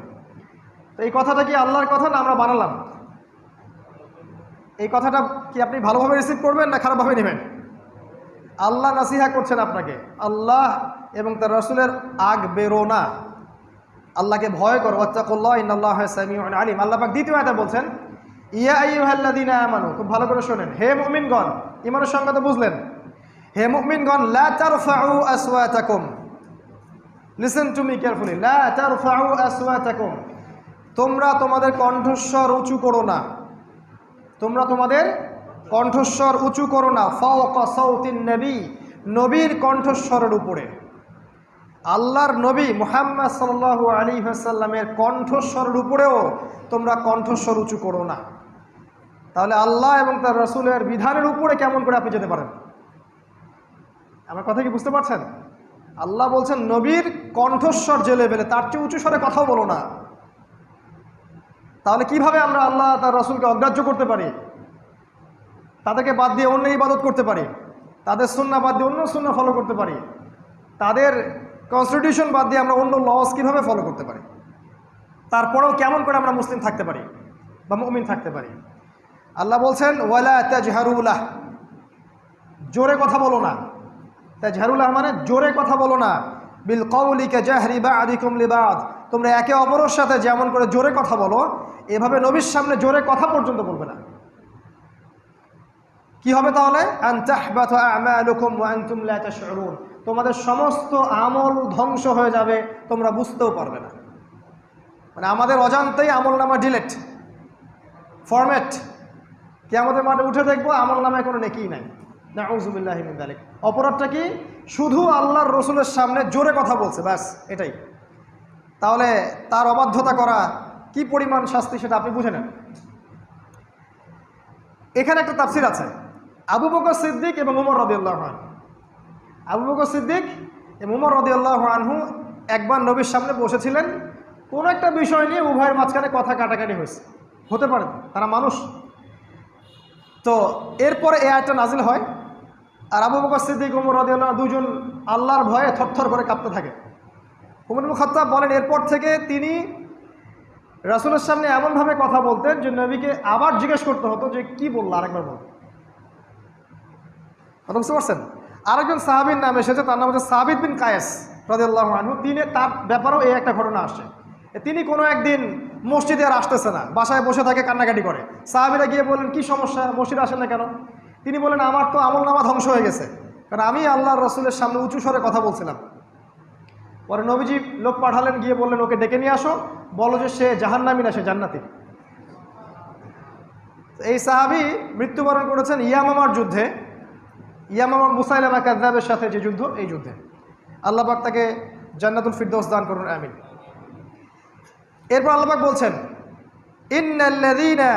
তো এই কথাটা কি আল্লাহর কথা না আমরা বানালাম? এই কথাটা কি আপনি ভালোভাবে রিসিভ করবেন না খারাপভাবে নেবেন? আল্লাহ নাসিহা করছেন আপনাকে, আল্লাহ এবং তার রাসূলের আগ বেরো না, আল্লাহকে ভয় করো। ওয়াত্তাকুল্লাহ ইন্নাল্লাহা সামিউন আলিম। আল্লাহ পাক দ্বিতীয় আয়াতে বলছেন, ইয়া আইয়ুহাল্লাযীনা আমানু, খুব ভালো করে শোনেন, হে মুমিনগণ। ঈমানের সংজ্ঞা তো বুঝলেন। হে মুমিনগণ, লা তারফাউ আসওয়াতাকুম, লিসেন টু মি কেয়ারফুলি, লা তারফাউ আসওয়াতাকুম, তোমরা তোমাদের কণ্ঠস্বর উঁচু করো না, তোমরা তোমাদের কণ্ঠস্বর উঁচু করো না, ফাওকা সাউতিন নবী, নবীর কণ্ঠস্বরের উপরে। আল্লাহর নবী মুহাম্মদ সাল্লাল্লাহু আলাইহি ওয়াসাল্লামের কণ্ঠস্বরের উপরেও তোমরা কণ্ঠস্বর উঁচু করো না। তাহলে আল্লাহ এবং তার রাসূলের বিধানের উপরে কেমন করে আপনি যেতে পারেন? আমার কথা কি বুঝতে পারছেন? আল্লাহ বলছেন নবীর কণ্ঠস্বর যে লেভেলে, তার চেয়ে উঁচু স্বরে কথাও বলো না। তাহলে কিভাবে আমরা আল্লাহ তার রাসূলকে অগ্রাহ্য করতে পারি? তাদেরকে বাদ দিয়ে অন্য ইবাদত করতে পারি, তাদের সুন্নাহ বাদ দিয়ে অন্য সুন্নাহ ফলো করতে পারি, তাদের কনস্টিটিউশন বাদ দিয়ে আমরা অন্য লস কীভাবে ফলো করতে পারি? তারপরেও কেমন করে আমরা মুসলিম থাকতে পারি বা মুমিন থাকতে পারি? আল্লাহ বলছেন ওয়ালা তাজহারু লাহ, জোরে কথা বলো না। তাজহারু লাহ মানে জোরে কথা বলো না। বিল কওলি কাজাহরি বা'দিকুম লিবা'দ, তোমরা একে অপরের সাথে যেমন করে জোরে কথা বলো, এভাবে নবীর সামনে জোরে কথা পর্যন্ত বলবে না। কি হবে তাহলে? আন তাহবাতা আমালুকুম ওয়া আনতুম লা তাশউরুন, তোমাদের সমস্ত আমল ধ্বংস হয়ে যাবে, তোমরা বুঝতেও পারবে না। মানে আমাদের অজান্তেই আমলনামা ডিলেট, ফরম্যাট। কিয়ামতের মাঠে উঠে দেখবো আমলনামায় কোনো নেকিই নাই। নাউযুবিল্লাহি মিন যালিক। অপরাধটা কি? শুধু আল্লাহর রাসূলের সামনে জোরে কথা বলছে, ব্যাস এটাই। তাহলে তার অবাধ্যতা করা কি পরিমাণ শাস্তি সেটা আপনি বুঝে নেন। এখানে একটা তাফসীর আছে, আবু বকর সিদ্দিক এবং উমর রাদিয়াল্লাহু আনহু। আবু বকর সিদ্দিক এবং উমর রাদিয়াল্লাহু আনহু একবার নবীর সামনে বসেছিলেন, কোনো একটা বিষয় নিয়ে উভয়ের মাঝখানে কথা কাটাকাটি হয়েছে, হতে পারে, তারা মানুষ। তো এরপরে এই আয়াতটা নাজিল হয়, আর আবু বকর সিদ্দিক উমর রাদিয়াল্লাহু আনহু দুজন আল্লাহর ভয়ে থরথর করে কাঁপতে থাকে। উমর ইবনে খাত্তাব বলেন এরপর থেকে তিনি রাসূলের সামনে এমনভাবে কথা বলতেন যে নবীকে আবার জিজ্ঞেস করতে হতো যে কি বললো, আরেকবার বল। কথা বুঝতে পারছেন? আরেকজন সাহাবীর নাম এসেছে, তার নাম হচ্ছে সাবিত বিন কায়েস রাদিয়াল্লাহু আনহু। তার ব্যাপারেও এই একটা ঘটনা আসছে। তিনি কোনো একদিন মসজিদে আর আসতেছে না, বাসায় বসে থাকে, কান্নাকাটি করে। সাহাবীরা গিয়ে বললেন কি সমস্যা, মসজিদে আসেন না কেন? তিনি বলেন আমার তো আমলনামা ধ্বংস হয়ে গেছে, কারণ আমি আল্লাহর রাসূলের সামনে উঁচু স্বরে কথা বলছিলাম। পরে নবীজি লোক পাঠালেন, গিয়ে বললেন ওকে ডেকে নিয়ে আসো, বলো যে সে জাহান্নামী না, সে জান্নাতি। এই সাহাবী মৃত্যুবরণ করেছেন ইয়ামামার যুদ্ধে, ইয়ামামার মুসাইলামা কাযযাবের সাথে যে যুদ্ধ, এই যুদ্ধে। আল্লাহ পাক তাকে জান্নাতুল ফিরদৌস দান করুন, আমিন। এরপর আল্লাহ পাক বলছেন ইন্নাল্লাযীনা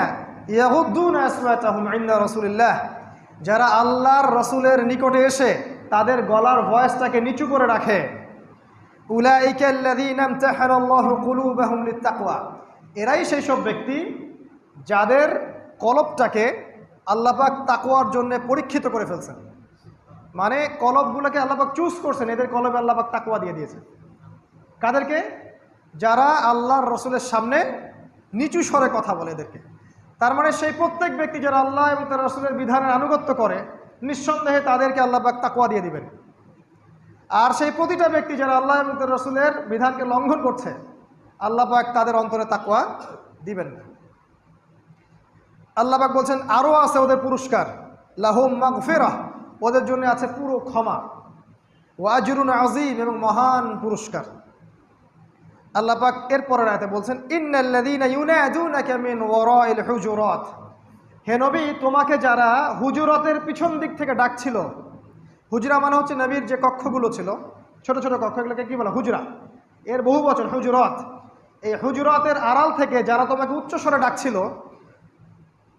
ইয়াগুদ্দুনা আসওয়াতাহুম ইনদা রাসূলিল্লাহ, যারা আল্লাহর রাসূলের নিকটে এসে তাদের গলার ভয়েসটাকে নিচু করে রাখে, উলাইকা আল্লাযীনা ইমতাহানাল্লাহু কুলুবাহুম লিত্তাকওয়া, এরাই সেই সব ব্যক্তি যাদের কলবটাকে আল্লাহ পাক তাকওয়ার জন্য পরীক্ষিত করে ফেলছেন। মানে কলবগুলোকে আল্লাহ পাক চুজ করছেন, এদের কলবে আল্লাহ পাক তাকওয়া দিয়ে দিয়েছেন। কাদেরকে? যারা আল্লাহর রাসূলের সামনে নিচু স্বরে কথা বলে এদেরকে। তার মানে সেই প্রত্যেক ব্যক্তি যারা আল্লাহ এবং তার রাসূলের বিধানের আনুগত্য করে, নিঃসন্দেহে তাদেরকে আল্লাহ পাক তাকওয়া দিয়ে দিবেন। আর সেই প্রতিটা ব্যক্তি যারা আল্লাহ এবং তার রাসূলের বিধানকে লঙ্ঘন করছে, আল্লাহ পাক তাদের অন্তরে তাকওয়া দিবেন না। আল্লাহ পাক বলছেন আরও আছে ওদের পুরস্কার, লাহুম মাগফিরাহ, ওদের জন্য আছে পুরো ক্ষমা, ওয়া আজরুন আযীম, এবং মহান পুরস্কার। আল্লাহ পাক এরপরের আয়াতে বলছেন ইন্নাল্লাযীনা ইউনাদুনাকা মিন ওয়ারাইল হুজুরাত, হে নবী তোমাকে যারা হুজুরাতের পিছন দিক থেকে ডাকছিল। হুজরা মানে হচ্ছে নবীর যে কক্ষগুলো ছিল, ছোট ছোট কক্ষ, এগুলোকে কি বলা? হুজরা। এর বহু বচন হুজুরাত। এই হুজুরাতের আড়াল থেকে যারা তোমাকে উচ্চস্বরে ডাকছিল,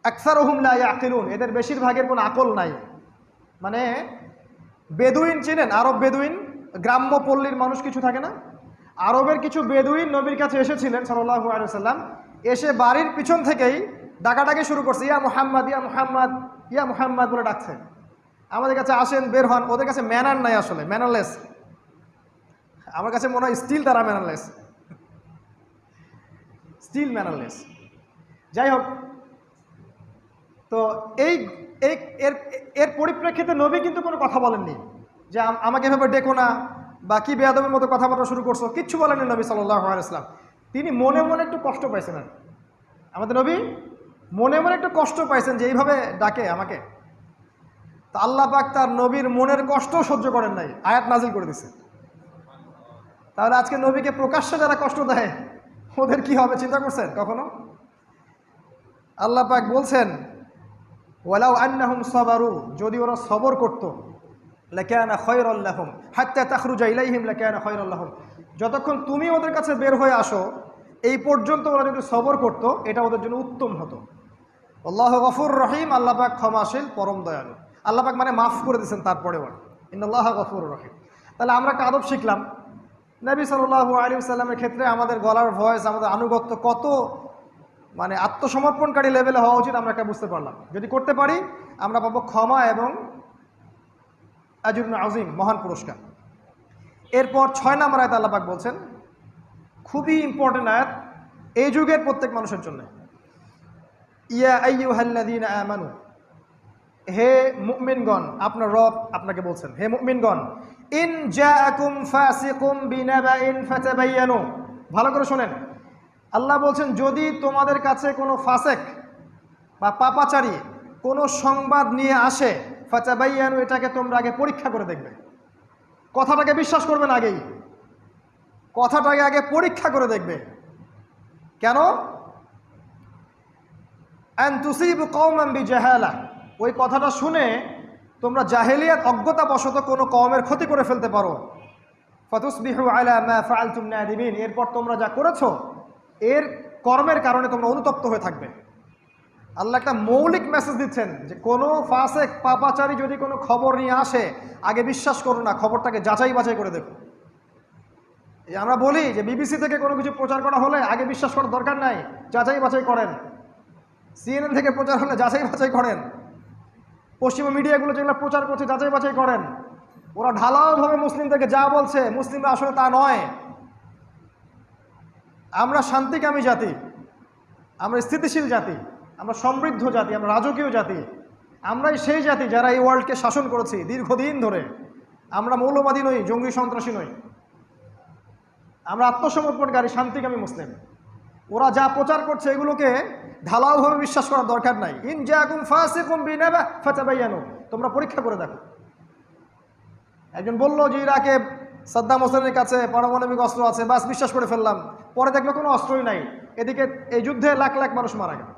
আকসারুহুম লা ইয়াকিলুন, এদের বেশিরভাগের কোনো আকল নাই। মানে বেদুইন চিনেন? আরব বেদুইন, গ্রাম্য পল্লীর মানুষ কিছু থাকে না? আরবের কিছু বেদুইন নবীর কাছে এসেছিলেন সাল্লাল্লাহু আলাইহি ওয়াসাল্লাম, এসে বাড়ির পিছন থেকেই ডাকাডাকি শুরু করছে, ইয়া মুহাম্মদ ইয়া মুহাম্মদ ইয়া মুহাম্মদ বলে ডাকছে, আমাদের কাছে আসেন, বের হন। ওদের কাছে ম্যানার নাই, আসলে ম্যানারলেস। আমার কাছে মনে হয় স্টিল তারা ম্যানারলেস, স্টিল ম্যানারলেস। যাই হোক, তো এর পরিপ্রেক্ষিতে নবী কিন্তু কোনো কথা বলেননি যে আমাকে এভাবে ডেকো না, বা কি বেয়াদবের মতো কথাবার্তা শুরু করছো, কিচ্ছু বলেননি নবী সাল্লাল্লাহু আলাইহি ওয়াসাল্লাম। তিনি মনে মনে একটু কষ্ট পাইছেন। আমাদের নবী মনে মনে একটু কষ্ট পাইছেন যে এইভাবে ডাকে আমাকে। তো আল্লাহ পাক তার নবীর মনের কষ্ট সহ্য করেন নাই, আয়াত নাজিল করে দিছে। তাহলে আজকে নবীকে প্রকাশ্যে যারা কষ্ট দেয়, ওদের কি হবে চিন্তা করছেন কখনো? আল্লাহ পাক বলছেন ওয়ালাউ আন্নাহুম সাবারু, যদি ওরা সবর করত, লাকানা খায়রাল লাহুম হাত্তা তাখরুজা ইলাইহিম লাকানা খায়রাল লাহুম, যতক্ষণ তুমি ওদের কাছে বের হয়ে আসো এই পর্যন্ত ওরা যদি সবর করত, এটা ওদের জন্য উত্তম হতো। আল্লাহু গফুর রহিম, আল্লাহ পাক ক্ষমাশীল পরম দয়ালু। আল্লাহ পাক মানে মাফ করে দিয়েছেন তারপরেও, ইন্নাল্লাহা গফুর রহিম। তাহলে আমরা একটা আদব শিখলাম, নবী সাল্লাল্লাহু আলাইহি ওয়াসাল্লামের ক্ষেত্রে আমাদের গলার ভয়েস, আমাদের আনুগত্য কত মানে আত্মসমর্পণকারী লেভেলে হওয়া উচিত, আমরা একটা বুঝতে পারলাম। যদি করতে পারি আমরা পাবো ক্ষমা এবং আজরুন আযীম, মহান পুরস্কার। এরপর 6 নম্বর আয়াত আল্লাহ পাক বলছেন, খুবই ইম্পর্টেন্ট আয়াত এই যুগের প্রত্যেক মানুষের জন্য, ইয়া আইয়ুহাল্লাযীনা আমানু, হে মুমিনগণ, আপনার রব আপনাকে বলছেন, হে মুমিনগণ, ইন জাআকুম ফাসিকুম বিনাবাইন ফাতাবায়ানু, ভালো করে শোনেন। আল্লাহ বলছেন যদি তোমাদের কাছে কোনো ফাসেক বা পাপাচারী কোনো সংবাদ নিয়ে আসে, ফাতাবায়ানু, এটাকে তোমরা আগে পরীক্ষা করে দেখবে। কথাটাকে বিশ্বাস করবে না, আগেই কথাটাকে আগে পরীক্ষা করে দেখবে। কেন? আন তুসিবু কওমান বিজাহালা, ওই কথাটা শুনে তোমরা জাহেলিয়াত, অজ্ঞতা বশত কোনো কওমের ক্ষতি করে ফেলতে পারো। ফাতুসবিহু আলা মা ফাআলতুম নাদিমিন, এরপর তোমরা যা করেছো এর কর্মের কারণে তোমরা অনুতপ্ত হয়ে থাকবে। আল্লাহ একটা মৌলিক মেসেজ দিচ্ছেন যে কোনো ফাসেক পাপাচারী যদি কোনো খবর নিয়ে আসে, আগে বিশ্বাস করো না, খবরটাকে যাচাই বাছাই করে দেখো। এই আমরা বলি যে বিবিসি থেকে কোনো কিছু প্রচার করা হলে আগে বিশ্বাস করার দরকার নাই, যাচাই বাছাই করেন। CNN থেকে প্রচার হলে যাচাই বাছাই করেন। পশ্চিমা মিডিয়াগুলো যেগুলো প্রচার করছে যাচাই বাছাই করেন। ওরা ঢালাওভাবে মুসলিমদেরকে যা বলছে, মুসলিমরা আসলে তা নয়। আমরা শান্তিকামী জাতি, আমরা স্থিতিশীল জাতি, আমরা সমৃদ্ধ জাতি, আমরা রাজকীয় জাতি। আমরাই সেই জাতি যারা এই ওয়ার্ল্ডকে শাসন করেছি দীর্ঘদিন ধরে। আমরা মৌলবাদী নই, জঙ্গি সন্ত্রাসী নই, আমরা আত্মসমর্পণকারী শান্তিকামী মুসলিম। ওরা যা প্রচার করছে এগুলোকে ঢালাওভাবে বিশ্বাস করার দরকার নাই। ইন জাআকুম ফাসিকুম বিনাবা ফাতাবায়ানু, তোমরা পরীক্ষা করে দেখো। একজন বলল যে ইরাকে সাদ্দাম হোসেনের কাছে পারমাণবিক অস্ত্র আছে, বাস বিশ্বাস করে ফেললাম। পরে দেখলো কোনো অস্ত্রই নাই, এদিকে এই যুদ্ধে লাখ লাখ মানুষ মারা গেল।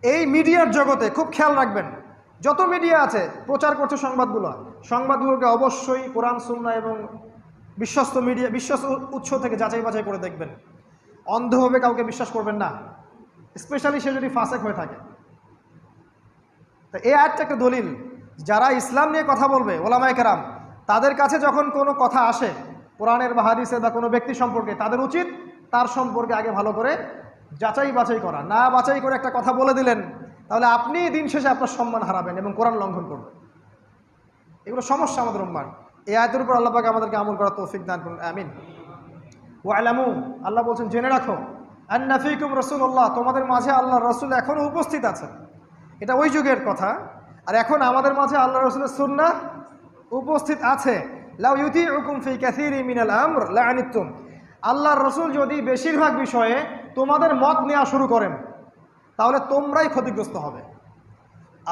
এই মিডিয়ার জগতে খুব খেয়াল রাখবেন, যত মিডিয়া আছে প্রচার করছে সংবাদগুলোকে অবশ্যই কোরআন সুন্নাহ এবং বিশ্বস্ত মিডিয়া, বিশ্বস্ত উৎস থেকে যাচাই বাছাই করে দেখবেন। অন্ধভাবে কাউকে বিশ্বাস করবেন না, স্পেশালি সে যদি ফাসেক হয়ে থাকে। তো এই আয়াতটা একটা দলিল, যারা ইসলাম নিয়ে কথা বলবে ওলামায়ে কেরাম, তাদের কাছে যখন কোনো কথা আসে কোরআনের বা হাদিসের বা কোনো ব্যক্তি সম্পর্কে, তাদের উচিত তার সম্পর্কে আগে ভালো করে যাচাই বাছাই করা। না বাছাই করে একটা কথা বলে দিলেন, তাহলে আপনি দিন শেষে আপনার সম্মান হারাবেন এবং কোরআন লঙ্ঘন করবেন। এগুলো সমস্যা আমাদের উম্মার। এই আয়াতের উপর আল্লাহ পাক আমাদেরকে আমল করার তৌফিক দান করুন, আমিন। ওয়ালামু, আল্লাহ বলছেন জেনে রাখো, আন্না ফীকুম রাসূলুল্লাহ, তোমাদের মাঝে আল্লাহর রাসূল এখনও উপস্থিত আছেন। এটা ওই যুগের কথা, আর এখন আমাদের মাঝে আল্লাহ রাসূলের সুন্নাহ উপস্থিত আছে। লাউ ইউতিউকুম ফি কাসীরিন মিনাল আমর লাআনিতুম, আল্লাহর রাসূল যদি বেশিরভাগ বিষয়ে তোমাদের মত নেওয়া শুরু করেন তাহলে তোমরাই ক্ষতিগ্রস্ত হবে।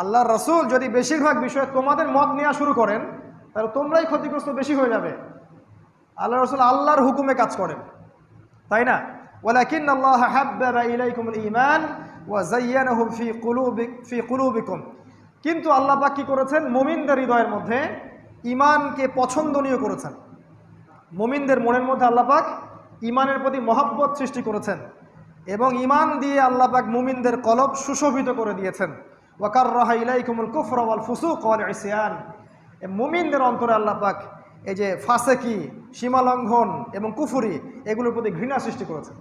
আল্লাহর রাসূল যদি বেশিরভাগ বিষয়ে তোমাদের মত নেওয়া শুরু করেন তাহলে তোমরাই ক্ষতিগ্রস্ত বেশি হয়ে যাবে। আল্লাহ রাসূল আল্লাহর হুকুমে কাজ করেন, তাই না? ওয়ালাকিন্নাল্লাহা হাব্বাবা ইলাইকুমুল ঈমান ওয়া যায়্যানাহু ফি কুলুবিকুম, কিন্তু আল্লাহ পাক কি করেছেন? মুমিনদের হৃদয়ের মধ্যে ঈমানকে পছন্দনীয় করেছেন। মুমিনদের মনের মধ্যে আল্লাহ পাক ঈমানের প্রতি মহব্বত সৃষ্টি করেছেন এবং ঈমান দিয়ে আল্লাহ পাক মুমিনদের কলব সুশোভিত করে দিয়েছেন। ওয়া কাররাহা ইলাইকুমুল কুফরা ওয়াল ফুসুক ওয়াল ইসয়ান, মুমিনদের অন্তরে আল্লাহ পাক এই যে ফাসেকি, সীমালঙ্ঘন এবং কুফরি, এগুলোর প্রতি ঘৃণা সৃষ্টি করেছেন।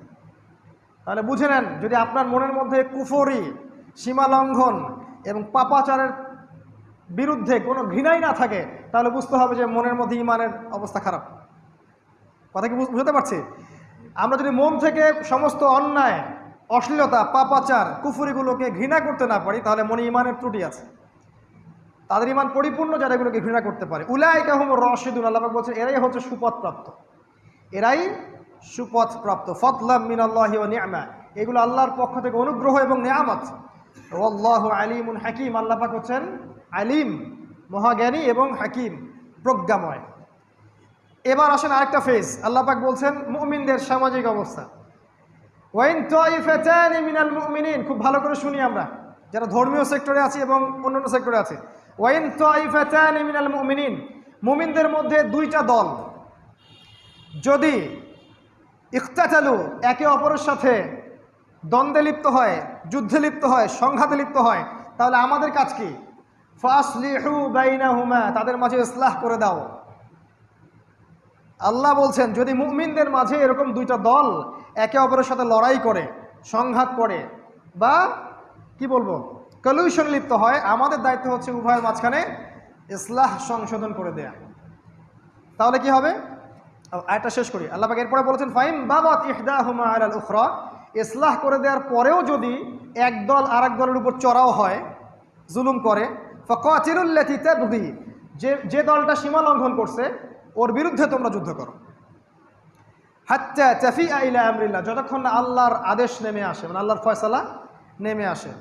তাহলে বুঝে নেন, যদি আপনার মনের মধ্যে কুফরি, সীমালঙ্ঘন এবং পাপাচারের বিরুদ্ধে কোনো ঘৃণাই না থাকে, তাহলে বুঝতে হবে যে মনের মধ্যে ঈমানের অবস্থা খারাপ। কথা কি বুঝতে পারছি? আমরা যদি মন থেকে সমস্ত অন্যায়, অশ্লীলতা, পাপাচার, কুফরিগুলোকে ঘৃণা করতে না পারি, তাহলে মনে ঈমানের ত্রুটি আছে। তাদের ঈমান পরিপূর্ণ যারা এগুলোকে ঘৃণা করতে পারে। উলাইকা হুমুর রাশিদুন, আল্লাহ পাক বলছেন এরাই হচ্ছে সুপথপ্রাপ্ত, এরাই সুপথপ্রাপ্ত। ফাদলাম মিনাল্লাহি ওয়া নি'মা, এগুলো আল্লাহর পক্ষ থেকে অনুগ্রহ এবং নিয়ামত। ওয়াল্লাহু আলিমুন হাকিম, আল্লাহ পাক হচ্ছেন আলিম, মহাজ্ঞানী এবং হাকিম, প্রজ্ঞাময়। এবার আসেন আরেকটা ফেজ, আল্লাহ পাক বলছেন মুমিনদের সামাজিক অবস্থা। ওয়াইন তাইফাতানি মিনাল মুমিনিন, খুব ভালো করে শুনি আমরা যারা ধর্মীয় সেক্টরে আছি এবং অন্যান্য সেক্টরে আছি। ওয়াইন তাইফাতানি মিনাল মুমিনিন, মুমিনদের মধ্যে দুইটা দল যদি ইখতাতালু, একে অপরের সাথে দ্বন্দ্বে লিপ্ত হয়, যুদ্ধে লিপ্ত হয়, সংঘাতে লিপ্ত হয়, তাহলে আমাদের কাজ কি? ফাসলিহু বাইনাহুমা, তাদের মাঝে ইসলাহ করে দাও। আল্লাহ বলছেন যদি মুমিনদের মাঝে এরকম দুইটা দল একে অপরের সাথে লড়াই করে, সংঘাত করে, বা কি বলবো, কলিউশন লিপ্ত হয়, আমাদের দায়িত্ব হচ্ছে উভয়ের মাঝখানে ইসলাহ সংশোধন করে দেয়া। তাহলে কি হবে? আয়াতটা শেষ করি। আল্লাহ পাক এরপরে বলেছেন ফাইন বাবাত ইহদাহুমা আলাল উখরা, ইসলাহ করে দেওয়ার পরেও যদি এক দল আরেক দলের উপর চড়াও হয়, জুলুম করে, ফাকাতিলুল্লাতী তাবগী, যে দলটা সীমা লঙ্ঘন করছে ওর বিরুদ্ধে তোমরা যুদ্ধ করো। হাত্তা তাফিআ ইলা আমরিল্লাহ, যতক্ষণ না আল্লাহর আদেশ নেমে আসে, মানে আল্লাহর ফয়সালা নেমে আসে।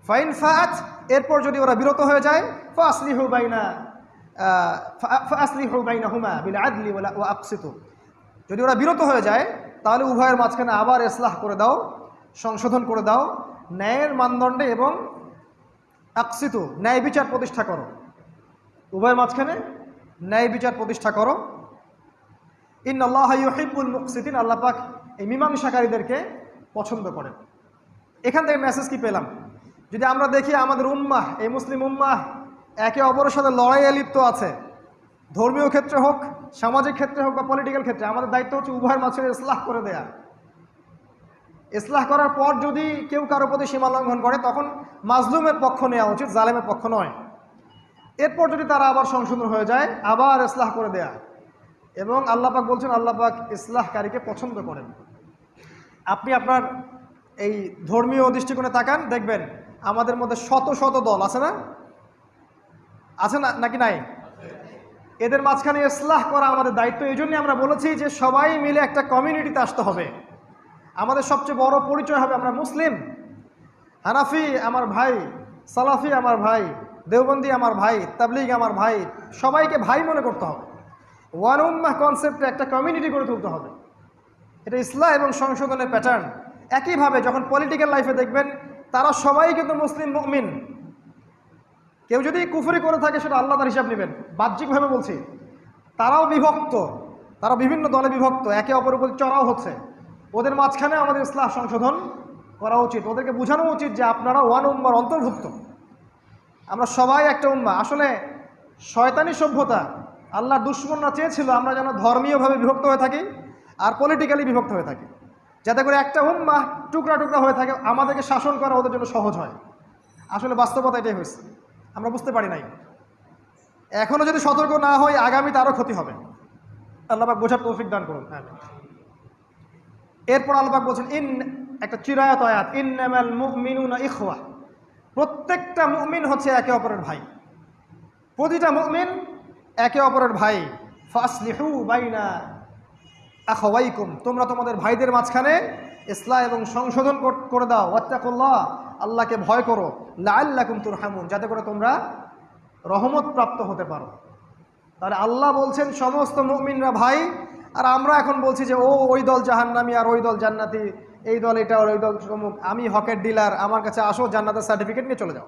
ফাইন ফাআত, এরপর যদি ওরা বিরত হয়ে যায়, ফাসলিহু বাইনাহুমা বিল আদলি ওয়া আকসিতু, যদি ওরা বিরত হয়ে যায় তাহলে উভয়ের মাঝখানে আবার ইসলাহ করে দাও, সংশোধন করে দাও, ন্যায়ের মানদণ্ডে, এবং আকসিতু, ন্যায় বিচার প্রতিষ্ঠা করো, উভয়ের মাঝখানে ন্যায় বিচার প্রতিষ্ঠা করো। ইন্নাল্লাহা ইউহিব্বুল মুকসিতিন, আল্লাহ পাক এই মীমাংসাকারীদেরকে পছন্দ করেন। এখান থেকে মেসেজ কি পেলাম? যদি আমরা দেখি আমাদের উম্মাহ, এই মুসলিম উম্মাহ একে অপরের সাথে লড়াইয়ে লিপ্ত আছে, ধর্মীয় ক্ষেত্রে হোক, সামাজিক ক্ষেত্রে হোক বা পলিটিক্যাল ক্ষেত্রে, আমাদের দায়িত্ব হচ্ছে উভয়ের মাঝে ইসলাহ করে দেয়া। ইসলাহ করার পর যদি কেউ কারো প্রতি সীমা লঙ্ঘন করে, তখন মাজলুমের পক্ষ নেওয়া উচিত, জালেমের পক্ষ নয়। এরপর যদি তারা আবার সংশোধন হয়ে যায়, আবার ইসলাহ করে দেয়া। এবং আল্লাহ পাক বলছেন আল্লাহ পাক ইসলাহকারীকে পছন্দ করেন। আপনি আপনার এই ধর্মীয় দৃষ্টিকোণে তাকান, দেখবেন আমাদের মধ্যে শত শত দল আছে, না আছে না, নাকি নাই? এদের মাঝখানে ইসলাহ করা আমাদের দায়িত্ব। এই জন্যই আমরা বলেছি যে সবাই মিলে একটা কমিউনিটিতে আসতে হবে। আমাদের সবচেয়ে বড় পরিচয় হবে আমরা মুসলিম। হানাফি আমার ভাই, সালাফি আমার ভাই, দেওবন্দি আমার ভাই, তাবলিগ আমার ভাই, সবাইকে ভাই মনে করতে হবে। ওয়ান উম্মাহ কনসেপ্টে একটা কমিউনিটি গড়ে তুলতে হবে। এটা ইসলাহ এবং সংশোধনের প্যাটার্ন। একইভাবে যখন পলিটিক্যাল লাইফে দেখবেন তারা সবাই কিন্তু মুসলিম মুমিন। কেউ যদি কুফরি করে থাকে সেটা আল্লাহ তার হিসাব নেবেন, বাহ্যিকভাবে বলছি। তারাও বিভক্ত, তারা বিভিন্ন দলে বিভক্ত, একে অপরের উপর চড়াও হচ্ছে। ওদের মাঝখানে আমাদের ইসলাহ সংশোধন করা উচিত, ওদেরকে বোঝানো উচিত যে আপনারা ওয়ান উম্মার অন্তর্ভুক্ত, আমরা সবাই একটা উম্মা। আসলে শয়তানি সভ্যতা, আল্লাহর দুশমনরা চেয়েছিল আমরা যেন ধর্মীয়ভাবে বিভক্ত হয়ে থাকি আর পলিটিক্যালি বিভক্ত হয়ে থাকি, যাতে করে একটা উম্মা টুকরা টুকরা হয়ে থাকে, আমাদেরকে শাসন করা ওদের জন্য সহজ হয়। আসলে বাস্তবতা এটাই হয়েছে, আমরা বুঝতে পারি নাই। এখনও যদি সতর্ক না হই আগামীতে আরও ক্ষতি হবে। আল্লাহ পাক বোঝার তৌফিক দান করুন। এরপর আল্লাহ পাক বলছেন একটা চিরায়ত আয়াত, ইন্নামাল মুমিনুনা ইখওয়া, প্রত্যেকটা মুমিন হচ্ছে একে অপরের ভাই, প্রতিটা মুমিন একে অপরের ভাই। ফাসলিহু বাইনা আখাওয়াইকুম, তোমরা তোমাদের ভাইদের মাঝখানে ইসলাহ এবং সংশোধন করে দাও। ওয়াত্তাকুল্লাহ, আল্লাহকে ভয় করো। লাআল্লাকুম তুরহামুন, যাতে করে তোমরা রহমত প্রাপ্ত হতে পারো। তাহলে আল্লাহ বলছেন সমস্ত মুমিনরা ভাই, আর আমরা এখন বলছি যে ওই দল জাহান্নামী আর ওই দল জান্নাতি, এই দল এটা আর ওই দল অমুক, আমি হকের ডিলার, আমার কাছে আসো জান্নাতের সার্টিফিকেট নিয়ে চলে যাও।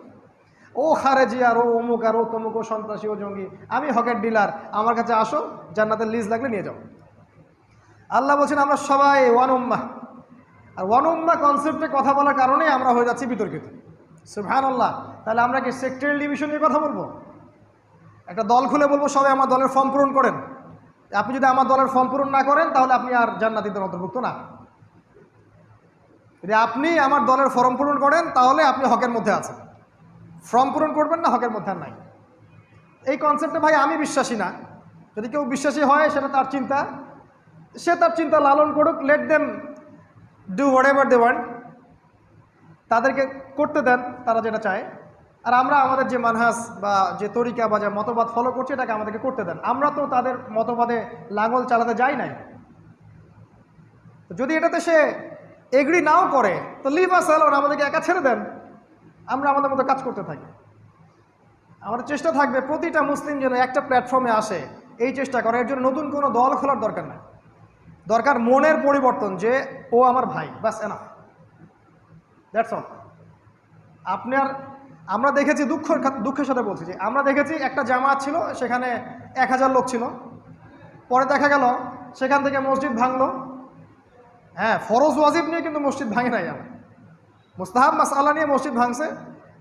ও খারেজি আর ও অমুক আর ও তমুক, ও সন্ত্রাসী ও জঙ্গি, আমি হকের ডিলার, আমার কাছে আসো জান্নাতের লিজ লাগলে নিয়ে যাও। আল্লাহ বলছেন আমরা সবাই ওয়ান উম্মাহ, আর ওয়ান উম্মাহ কনসেপ্টে কথা বলার কারণেই আমরা হয়ে যাচ্ছি বিতর্কিত। সুবহানাল্লাহ। তাহলে আমরা কি সেক্টরিয়াল ডিভিশন নিয়ে কথা বলবো? একটা দল খুলে বলবো সবাই আমার দলের ফর্ম পূরণ করেন, আপনি যদি আমার দলের ফর্ম পূরণ না করেন তাহলে আপনি আর জান্নাতীদের অন্তর্ভুক্ত না। যদি আপনি আমার দলের ফর্ম পূরণ করেন তাহলে আপনি হকের মধ্যে আছেন, ফর্ম পূরণ করবেন না হকের মধ্যে আর নাই। এই কনসেপ্টে ভাই আমি বিশ্বাসী না। যদি কেউ বিশ্বাসী হয় সেটা তার চিন্তা, সে তার চিন্তা লালন করুক, let them do whatever they want, তাদেরকে করতে দেন তারা যেটা চায়। আর আমরা আমাদের যে মানহাজ বা যে তরিকা বা যে মতবাদ ফলো করছি এটাকে আমাদেরকে করতে দেন। আমরা তো তাদের মতবাদে লাঙল চালাতে যাই নাই। যদি এটাতে সে এগ্রি নাও করে তো লিভ আস অ্যালোন, আমাদেরকে একা ছেড়ে দেন, আমরা আমাদের মতো কাজ করতে থাকি। আমাদের চেষ্টা থাকবে প্রতিটা মুসলিম যেন একটা প্ল্যাটফর্মে আসে, এই চেষ্টা করে। এর জন্য নতুন কোনো দল খোলার দরকার নাই, দরকার মনের পরিবর্তন, যে ও আমার ভাই, বাস এনাফ, দ্যাটস অল। আপনার আমরা দেখেছি, দুঃখের সাথে বলছি যে আমরা দেখেছি একটা জামাত ছিল, সেখানে 1000 লোক ছিল, পরে দেখা গেল সেখান থেকে মসজিদ ভাঙলো। হ্যাঁ, ফরজ ওয়াজিব নিয়ে কিন্তু মসজিদ ভাঙে নাই, আমার মুস্তাহাব মাসআলা নিয়ে মসজিদ ভাঙছে,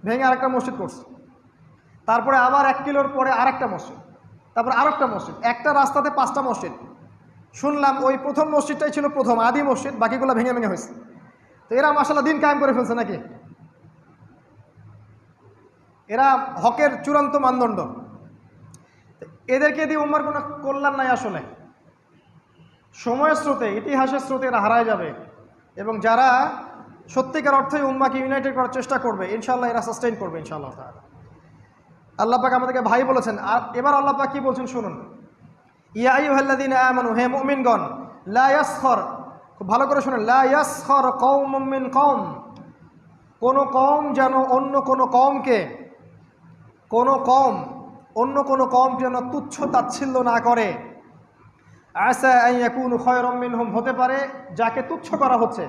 ভেঙে আরেকটা মসজিদ করছে। তারপরে আবার 1 কিলোর পরে আরেকটা মসজিদ, তারপরে আরেকটা মসজিদ, একটা রাস্তাতে 5টা মসজিদ। শুনলাম ওই প্রথম মসজিদটাই ছিল প্রথম আদি মসজিদ, বাকিগুলো ভেঙে ভেঙে হয়েছে। তো এরা মাশাআল্লাহ দিন কায়েম করে ফেলছে নাকি? এরা হকের চূড়ান্ত মানদণ্ড। এদেরকে দিয়ে উম্মার কোনো কল্যাণ নাই। আসলে সময়ের স্রোতে, ইতিহাসের স্রোতে এরা হারায় যাবে, এবং যারা সত্যিকার অর্থে উম্মাকে ইউনাইটেড করার চেষ্টা করবে ইনশাআল্লাহ এরা সাস্টেইন করবে ইনশাআল্লাহ তাআলা। আল্লাহ পাক আমাদেরকে ভাই বলেছেন। আর এবার আল্লাহ পাক কি বলছেন শুনুন, ইয়া আইয়ুহাল্লাযীনা আমানু, হে মুমিনগণ, লা ইয়াসখর, খুব ভালো করে শুনুন, লা ইয়াসখর কওমুম মিন কওম, কোন কওম যেন অন্য কোন কওমকে, কোন কওম অন্য কোন কওম যেন তুচ্ছ তাচ্ছিল্য না করে। আসা আন ইয়াকুনু খায়রাম মিনহুম, হতে পারে যাকে তুচ্ছ করা হচ্ছে,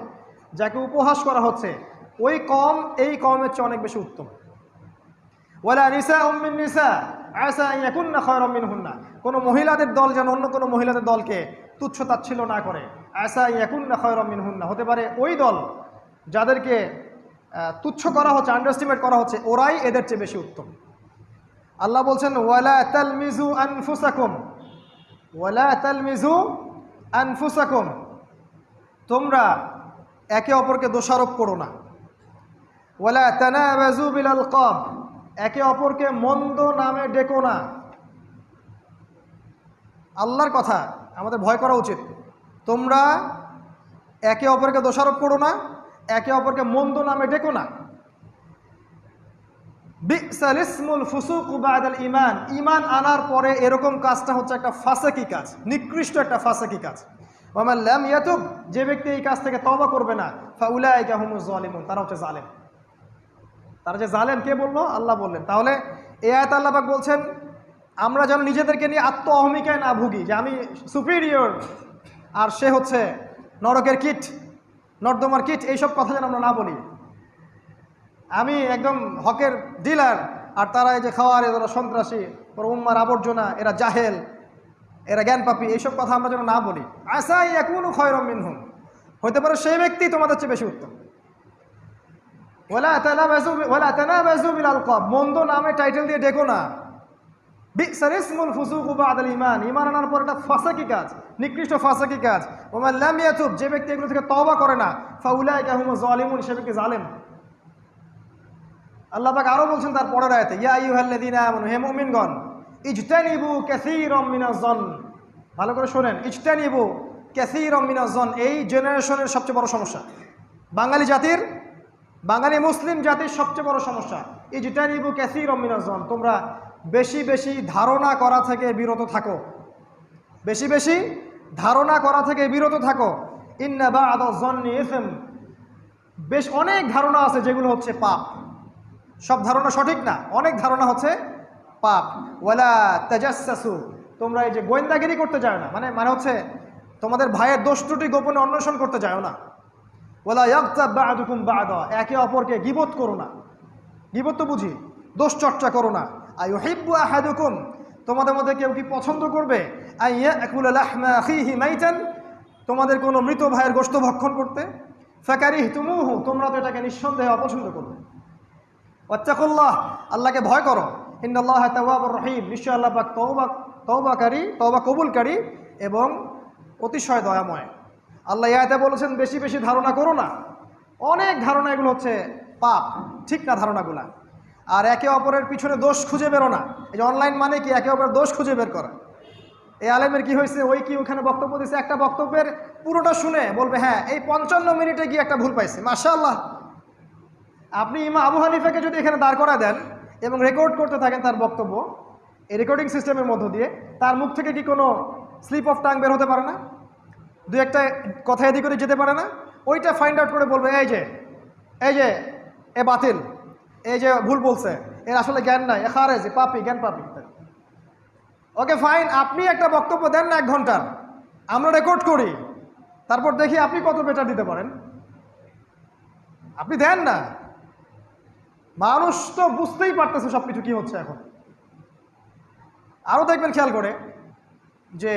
যাকে উপহাস করা হচ্ছে, ওই কওম এই কওমের চেয়ে অনেক বেশি উত্তম। ওয়ালা নিসাউম মিন নিসা আসা আন ইয়াকুননা খায়রাম মিনহুন্না, কোনো মহিলাদের দল যেন অন্য কোনো মহিলাদের দলকে তুচ্ছ তাচ্ছিল্য না করে। আসা আন ইয়াকুননা খায়রাম মিনহুন্না, হতে পারে ওই দল যাদেরকে তুচ্ছ করা হচ্ছে, আন্ডারস্টিমেট করা হচ্ছে, ওরাই এদের চেয়ে বেশি উত্তম। আল্লাহ বলছেন ওয়ালা তালমিজু আনফুসাকুম, ওয়ালা তালমিজু আনফুসাকুম, তোমরা একে অপরকে দোষারোপ করো না। ওয়ালা তানাবাজু বিল আলকাব, একে অপরকে মন্দ নামে ডেকো না। আল্লাহর কথা আমাদের ভয় করা উচিত। তোমরা একে অপরকে দোষারোপ করো না, একে অপরকে মন্দ নামে ডেকো না। বিসাল ইসমুল ফুসুকু বাদাল ঈমান, ঈমান আনার পরে এরকম কাজটা হচ্ছে একটা ফাসিকি কাজ, নিকৃষ্ট একটা ফাসিকি কাজ। ওয়া মান লাম ইয়াতুব, যে ব্যক্তি এই কাজ থেকে তওবা করবে না, ফাউলাইকা হুমুজ জালিমুন, তারা হচ্ছে জালেম। তারা যে জালেম কে বললো? আল্লাহ বললেন। তাহলে এই আয়াত আল্লাহ পাক বলছেন আমরা যেন নিজেদেরকে নিয়ে আত্ম অহমিকায় না ভুগি, যে আমি সুপিরিয়র আর সে হচ্ছে নরকের কীট, নর্দমার কীট, এইসব কথা যেন আমরা না বলি। আমি একদম হকের ডিলার আর তারা এই যে খাওয়ার, এরা সন্ত্রাসী, ওরা উম্মার আবর্জনা, এরা জাহেল, এরা জ্ঞান পাপী, এইসব কথা আমরা যেন না বলি। আসা ইয়াকুনু খায়রাম মিনহুম, হতে পারে সেই ব্যক্তি তোমাদের চেয়ে বেশি উত্তম। ওয়ালা তানাবাযু বিল আলকাব, মন্দ নামে টাইটেল দিয়ে ডেকো না। বি'সাল ইসমুল ফুসুকু বা'দাল ঈমান, ঈমান আনার পর এটা ফাসাকি কাজ, নিকৃষ্ট ফাসাকি কাজ। ওয়া মান লাম ইয়াতুব, যে ব্যক্তি এগুলো থেকে তওবা করে না, ফাউলাইকা হুমুজ জালিমুন, সে ব্যক্তি জালেম। আল্লাহ পাক আরো বলছেন তার পরের আয়াতে, ইয়া আইয়ুহাল্লাযীনা আমানু, হে মুমিনগণ, ইজতানিবু কাসীরাম মিনাজ জন, ভালো করে শোনেন, ইজতানিবু কাসীরাম মিনাজ জন, এই জেনারেশনের সবচেয়ে বড় সমস্যা, বাঙালি জাতির, বাঙালি মুসলিম জাতির সবচেয়ে বড় সমস্যা। ইজতানিবু কাসীরাম মিনাজ জন, তোমরা বেশি বেশি ধারণা করা থেকে বিরত থাকো, বেশি বেশি ধারণা করা থেকে বিরত থাকো। ইন্না বা'দাজ জন্নি ইসম, বেশ অনেক ধারণা আছে যেগুলো হচ্ছে পাপ, সব ধারণা সঠিক না, অনেক ধারণা হচ্ছে পাপ। ওয়ালা তাজাসসু, তোমরা এই যে গোয়েন্দাগিরি করতে যাও না, মানে হচ্ছে তোমাদের ভাইয়ের দোষ ত্রুটি গোপনে অন্বেষণ করতে যাও না। ওয়ালা ইয়াগতাব বা'দুকুম বা'দা, একে অপরকে গীবত করো না, গীবত তো বুঝি, দোষ চর্চা করো না। আইয়ুহিব্বু আহাদুকুম, তোমাদের মধ্যে কেউ কি পছন্দ করবে আইয়াকুলা লাহমা আখিহি মাইতান, তোমাদের কোনো মৃত ভাইয়ের গোশত ভক্ষণ করতে? ফাকারিহতুমুহু, তোমরা তো এটাকে নিঃসন্দেহে অপছন্দ করবে। ওয়াত্তাকুল্লাহ, আল্লাহকে ভয় করো। ইন্নাল্লাহা তাওয়াবুর রহিম, নিশ্চয় আল্লাহ পাক তওবাকারী, তওবা কবুলকারী এবং অতিশয় দয়াময়। আল্লাহ আয়াতে বলেছেন বেশি বেশি ধারণা করো না, অনেক ধারণা, এগুলো হচ্ছে পাপ, ঠিক না ধারণাগুলা। আর একে অপরের পিছনে দোষ খুঁজে বেরো না। এই যে অনলাইন মানে কি, একে অপরের দোষ খুঁজে বের করা। এই আলেমের কি হয়েছে, ওই কি ওখানে বক্তব্য দিচ্ছে, একটা বক্তব্যের পুরোটা শুনে বলবে হ্যাঁ এই 55 মিনিটে গিয়ে একটা ভুল পাইছে, মাশাআল্লাহ। আপনি ইমাম আবু হানিফাকে যদি এখানে দাঁড় করা দেন এবং রেকর্ড করতে থাকেন তার বক্তব্য, এই রেকর্ডিং সিস্টেমের মধ্য দিয়ে, তার মুখ থেকে কি কোনো স্লিপ অফ টাং বের হতে পারে না? দু একটা কথা এদিক করে যেতে পারে না? ওইটা ফাইন্ড আউট করে বলবে এই যে এ বাতিল, এই যে ভুল বলছে, এর আসলে জ্ঞান নাই, এ খারেজি, পাপি, জ্ঞান পাপি। ওকে ফাইন, আপনি একটা বক্তব্য দেন না 1 ঘন্টার, আমরা রেকর্ড করি, তারপর দেখি আপনি কত বেটার দিতে পারেন। আপনি দেন না, মানুষ তো বুঝতেই পারতেছে সব কিছু কী হচ্ছে এখন। আরও দেখবেন খেয়াল করে যে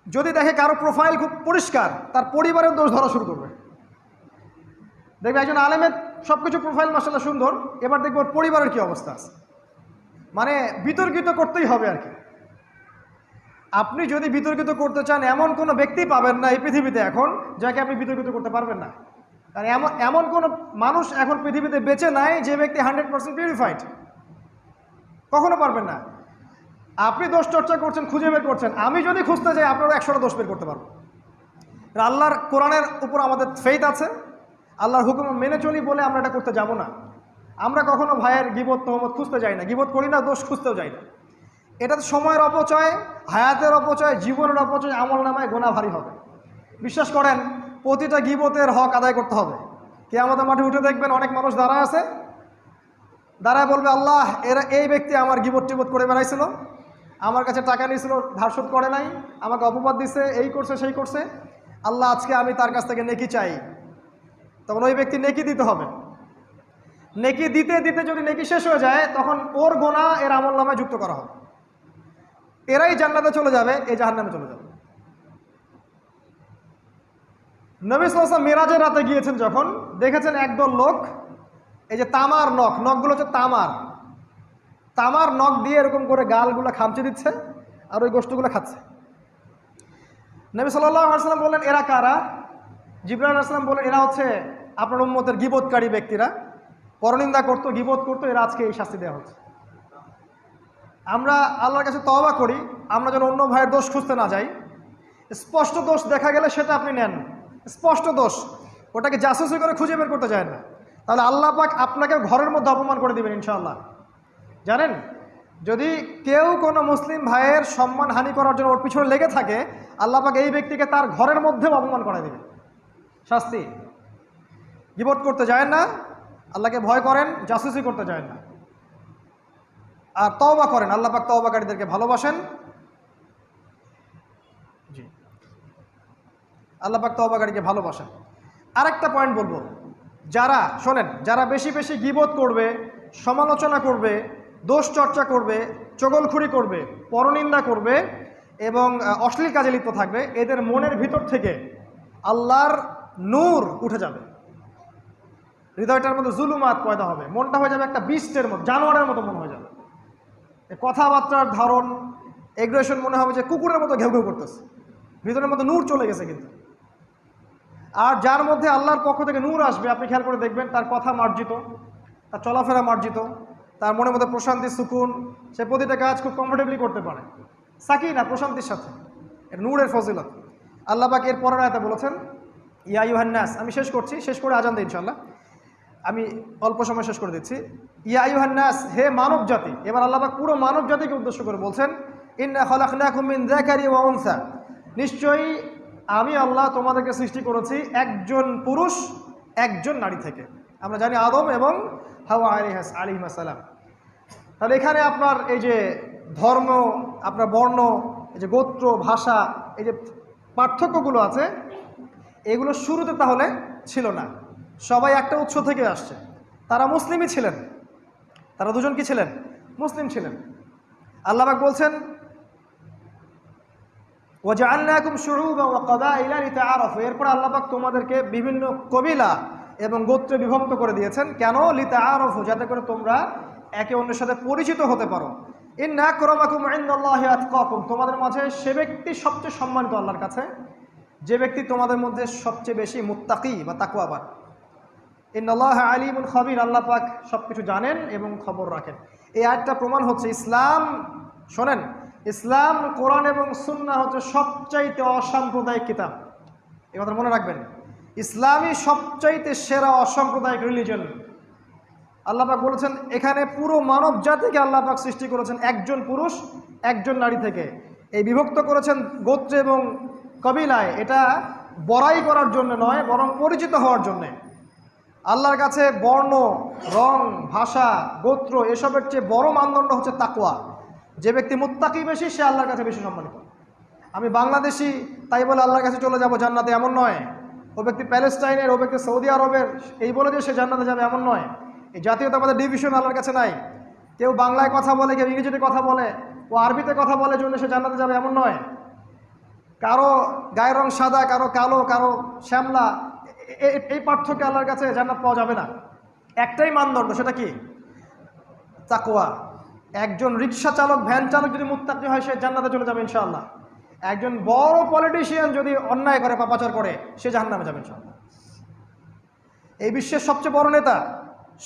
যদি দেখে কারো প্রোফাইল খুব পরিষ্কার, তার পরিবারের দোষ ধরা শুরু করবে। দেখবে একজন আলেমের সব কিছু প্রোফাইল মাশাআল্লাহ সুন্দর, এবার দেখবো ওর পরিবারের কী অবস্থা আছে, মানে বিতর্কিত করতেই হবে আর কি। আপনি যদি বিতর্কিত করতে চান এমন কোনো ব্যক্তি পাবেন না এই পৃথিবীতে এখন যাকে আপনি বিতর্কিত করতে পারবেন না। কারণ এমন কোনো মানুষ এখন পৃথিবীতে বেঁচে নাই যে ব্যক্তি 100% পিউরিফাইড, কখনো পারবেন না। আপনি দোষ চর্চা করছেন, খুঁজে বের করছেন, আমি যদি খুঁজতে যাই আপনারা 100টা দোষ বের করতে পারবো। আল্লাহর কোরআনের উপর আমাদের ফেইথ আছে, আল্লাহর হুকুম মেনে চলি বলে আমরা এটা করতে যাব না। আমরা কখনো ভাইয়ের গীবত তহমত খুঁজতে যাই না, গীবত করি না, দোষ খুঁজতেও যাই না। এটা তো সময়ের অপচয়, হায়াতের অপচয়, জীবনের অপচয়, আমল নামায় গোনা ভারী হবে। বিশ্বাস করেন প্রতিটা গীবতের হক আদায় করতে হবে। কিয়ামতের মাঠে উঠে দেখবেন অনেক মানুষ দাঁড়ায় আছে, দাঁড়ায় বলবে আল্লাহ এই ব্যক্তি আমার গীবত টিবত করে বেড়াইছিল, আমার কাছে টাকা নিয়েছিল, ধার শোধ করে নাই, আমাকে অপবাদ দিছে, এই করছে সেই করছে, আল্লাহ আজকে আমি তার কাছ থেকে নেকি চাই। তখন ওই ব্যক্তি নেকি দিতে হবে। নেকি দিতে দিতে যদি নেকি শেষ হয়ে যায় তখন ওর গোনা এর আমল নামায় যুক্ত করা হবে। এরাই জান্নাতে চলে যাবে, এই জাহান্নামে চলে যাবে। নবী সাল্লাল্লাহু আলাইহি ওয়াসাল্লাম মিরাজের রাতে গিয়েছেন, যখন দেখেছেন একদল লোক এই যে তামার নখগুলো হচ্ছে তামার নখ দিয়ে এরকম করে গালগুলো খামচে দিচ্ছে আর ওই গোশতগুলো খাচ্ছে। নবী সাল্লাল্লাহু আলাইহি ওয়াসাল্লাম বললেন এরা কারা? জিবরাইল আলাইহিস সালাম বললেন এরা হচ্ছে আপনার উম্মতের গীবতকারী ব্যক্তিরা, পরনিন্দা করতো, গীবত করতো, এরা আজকে এই শাস্তি দেওয়া হচ্ছে। আমরা আল্লাহর কাছে তওবা করি, আমরা যেন অন্য ভাইয়ের দোষ খুঁজতে না যাই। স্পষ্ট দোষ দেখা গেলে সেটা আপনি নেন, স্পষ্ট দোষ, ওটাকে জাসুসি করে খুঁজে বের করতে চায় না, তাহলে আল্লাহ পাক আপনাকে ঘরের মধ্যে অপমান করে দিবেন ইনশাআল্লাহ। জানেন, যদি কেউ কোনো মুসলিম ভাইয়ের সম্মান হানি করার জন্য ওর পিছনে লেগে থাকে, আল্লাহ পাক এই ব্যক্তিকে তার ঘরের মধ্যেও অপমান করে দিবে, শাস্তি। গীবত করতে যায় না, আল্লাহকে ভয় করেন, জাসুসি করতে যায় না, আর তওবা করেন। আল্লাহ পাক তওবাকারীদেরকে ভালোবাসেন। জি, আল্লাহ পাক তওবাকারীকে ভালোবাসেন। আরেকটা পয়েন্ট বলবো, যারা শোনেন, যারা বেশি বেশি গীবত করবে, সমালোচনা করবে, দোষ চর্চা করবে, চগলখুরি করবে, পরনিন্দা করবে এবং অশ্লীল কাজে লিপ্ত থাকবে, এদের মনের ভিতর থেকে আল্লাহর নূর উঠে যাবে, হৃদয়টার মধ্যে জুলুমাত পয়দা হবে, মনটা হয়ে যাবে একটা বিস্টের মতো, জানোয়ারের মতো মনে হয়ে যাবে, কথাবার্তার ধরন এগ্রেশন মনে হবে যে কুকুরের মতো ঘেউ ঘেউ করতেছে, ভিতরের মধ্যে নূর চলে গেছে কিন্তু। আর যার মধ্যে আল্লাহর পক্ষ থেকে নূর আসবে, আপনি খেয়াল করে দেখবেন তার কথা মার্জিত, তার চলাফেরা মার্জিত, তার মনের মধ্যে প্রশান্তি, সুকুন, সে প্রতিটা কাজ খুব কমফোর্টেবলি করতে পারে, সাকিনা, প্রশান্তির সাথে। এর নূরের ফজিলত। আল্লাহ পাক এর পরের আয়াতে বলেছেন, ইয়া আইয়ুহান নাস, আমি শেষ করছি, শেষ করে আজান দিই ইনশাআল্লাহ, আমি অল্প সময় শেষ করে দিচ্ছি। ইয়া আইয়ুহান নাস, হে মানব জাতি। এবার আল্লাহ পাক পুরো মানব জাতিকে উদ্দেশ্য করে বলছেন, ইন্না খালাকনাকুম মিন যাকারি ওয়া উনসা, নিশ্চয়ই আমি আল্লাহ তোমাদেরকে সৃষ্টি করেছি একজন পুরুষ একজন নারী থেকে। আমরা জানি আদম এবং হাওয়া আলাইহিস সালাম। তাহলে এখানে আপনার এই যে ধর্ম, আপনার বর্ণ, এই যে গোত্র, ভাষা, এই যে পার্থক্যগুলো আছে, এগুলো শুরুতে তাহলে ছিল না, সবাই একটা উৎস থেকে আসছে। তারা মুসলিমই ছিলেন, তারা দুজন কি ছিলেন? মুসলিম ছিলেন। আল্লাহ পাক বলছেন, ওয়াজআলনাকুম শুউবান ওয়া ক্বাবাইলা লিতাআরাফু, এরপর আল্লাহ পাক তোমাদেরকে বিভিন্ন কবিলা এবং গোত্রে বিভক্ত করে দিয়েছেন। কেন? লিতাআরাফু, যাতে করে তোমরা একে অন্যের সাথে পরিচিত হতে পারো। ইন্না আকরামাকুম ইনদাল্লাহি আতকাকুম, তোমাদের মাঝে সে ব্যক্তি সবচেয়ে সম্মানিত আল্লাহর কাছে যে ব্যক্তি তোমাদের মধ্যে সবচেয়ে বেশি মুত্তাকি বা তাকওয়াবান। ইন্নাল্লাহা আলিমুন খাবীর, আল্লাহ পাক সবকিছু জানেন এবং খবর রাখেন। এই আয়াতটা প্রমাণ হচ্ছে ইসলাম, শোনেন, ইসলাম, কোরআন এবং সুন্নাহ হচ্ছে সবচাইতে অসাম্প্রদায়িক কিতাব। এই কথা মনে রাখবেন, ইসলামই সবচাইতে সেরা অসাম্প্রদায়িক রিলিজন। আল্লাহ পাক বলেছেন এখানে পুরো মানব জাতিকে আল্লাহ পাক সৃষ্টি করেছেন একজন পুরুষ একজন নারী থেকে। এই বিভক্ত করেছেন গোত্রে এবং কবিলায়, এটা বড়াই করার জন্য নয়, বরং পরিচিত হওয়ার জন্যে। আল্লাহর কাছে বর্ণ, রং, ভাষা, গোত্র এসবের চেয়ে বড় মানদণ্ড হচ্ছে তাকওয়া। যে ব্যক্তি মুত্তাকি বেশি, সে আল্লাহর কাছে বেশি সম্মানিত। আমি বাংলাদেশি তাই বলে আল্লাহর কাছে চলে যাব জান্নাতে, এমন নয়। ও ব্যক্তি প্যালেস্টাইনের, ও ব্যক্তি সৌদি আরবের, এই বলে যে সে জান্নাতে যাবে এমন নয়। এই জাতীয়তাবাদের ডিভিশন আল্লাহর কাছে নাই। কেউ বাংলায় কথা বলে, কেউ ইংরেজিতে কথা বলে, ও আরবিতে কথা বলে জন্য সে জান্নাতে যাবে এমন নয়। কারো গায়ের রং সাদা, কারো কালো, কারো শ্যামলা, এই পার্থক্য আল্লাহর কাছে জান্নাত পাওয়া যাবে না। একটাই মানদণ্ড, সেটা কি? তাকওয়া। একজন রিক্সা চালক, ভ্যান চালক যদি মুত্তাকি হয়, সে জান্নাতে চলে যাবে ইনশাআল্লাহ। একজন বড় পলিটিশিয়ান যদি অন্যায় করে, পাপাচার করে, সে জাহান্নামে যাবে ইনশাআল্লাহ। এই বিশ্বের সবচেয়ে বড় নেতা,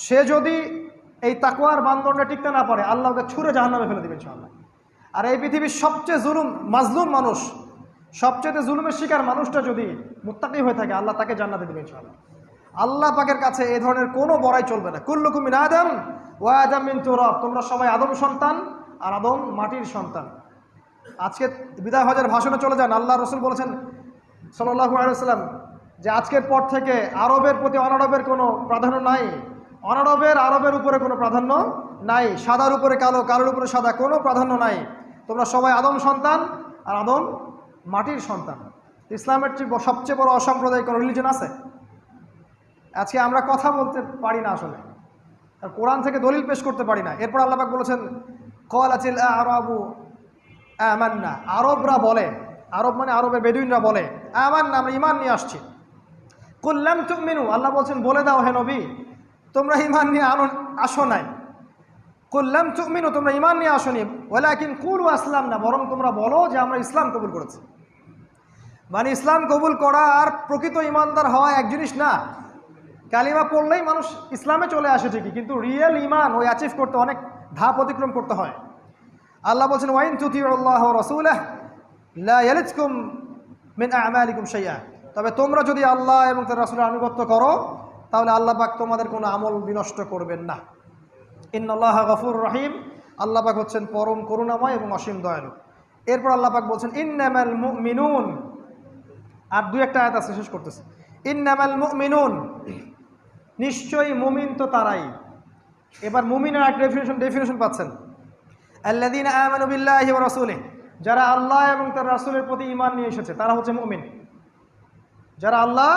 সে যদি এই তাকওয়ার মানদণ্ডে টিকতে না পারে, আল্লাহ ওকে ছুঁড়ে জাহান্নামে ফেলে দেবে ইনশাআল্লাহ। আর এই পৃথিবীর সবচেয়ে মাজলুম মানুষ, সবচেয়ে জুলুমের শিকার মানুষটা যদি মুত্তাকি হয়ে থাকে, আল্লাহ তাকে জান্নাতে দেবে ইনশাআল্লাহ। আল্লাহ পাকের কাছে এই ধরনের কোনো বড়াই চলবে না। কুল্লুকুম মিন আদম ওয়া আদম মিন তুরাব, তোমরা সবাই আদম সন্তান আর আদম মাটির সন্তান। আজকে বিদায় হজের ভাষণে চলে যান, আল্লাহ রসুল বলেছেন সাল্লাল্লাহু আলাইহি ওয়াসাল্লাম যে আজকের পর থেকে আরবের প্রতি অনারবের কোনো প্রাধান্য নাই, অনারবের আরবের উপরে কোনো প্রাধান্য নাই, সাদার উপরে কালো, কালোর উপরে সাদা, কোনো প্রাধান্য নাই। তোমরা সবাই আদম সন্তান আর আদম মাটির সন্তান। ইসলামের সবচেয়ে বড় অসাম্প্রদায়িক কোনো রিলিজন আছে? আজকে আমরা কথা বলতে পারি না আসলে, আর কোরআন থেকে দলিল পেশ করতে পারি না। এরপর আল্লাহ পাক বলেছেন, ক্বালাতিল আ'রাবু আমান্না, আরবরা বলে, আরব মানে আরবের বেদুইনরা বলে, আমান্না, আমরা ঈমান নিয়ে আসছি। কুল লাম তুমিনু, আল্লাহ বলছেন বলে দাও হে নবী, তোমরা ঈমান নিয়ে আসো নাই। কুল লাম তুমিনু, তোমরা ঈমান নিয়ে আসোনি, ওয়ালাকিন কুলু আসলামনা, বরং তোমরা বলো যে আমরা ইসলাম কবুল করেছি। মানে ইসলাম কবুল করা আর প্রকৃত ঈমানদার হওয়া এক জিনিস না। কালিমা পড়লেই মানুষ ইসলামে চলে আসে ঠিকই, কিন্তু রিয়েল ঈমান ওই অ্যাচিভ করতে অনেক ধাপ অতিক্রম করতে হয়। আল্লাহ বলছেন, ওয়াইন তুতিউল্লাহ ওয়া রাসূলাহু লা ইয়ালিতকুম মিন আ'মালিকুম শাইআ, তবে তোমরা যদি আল্লাহ এবং তার রাসূলের আনুগত্য করো, তাহলে আল্লাহ পাক তোমাদের কোনো আমল বিনষ্ট করবেন না। ইন্নাল্লাহা গফুরুর রহিম, আল্লাহ পাক হচ্ছেন পরম করুণাময় এবং অসীম দয়ালু। এরপর আল্লাহ পাক বলছেন, ইন্নামাল মুমিনুন, আর দুই একটা আয়াত আছে, শেষ করতেছে। ইন্নামাল মুমিনুন, নিশ্চয়ই মুমিন তো তারাই। এবার মুমিনের এক ডেফিনেশন পাচ্ছেন, আল্লাযীনা আমানু বিল্লাহি ওয়া রাসূলিহি, যারা আল্লাহ এবং তার রাসূলের প্রতি ঈমান নিয়ে এসেছে তারা হচ্ছে মুমিন। যারা আল্লাহ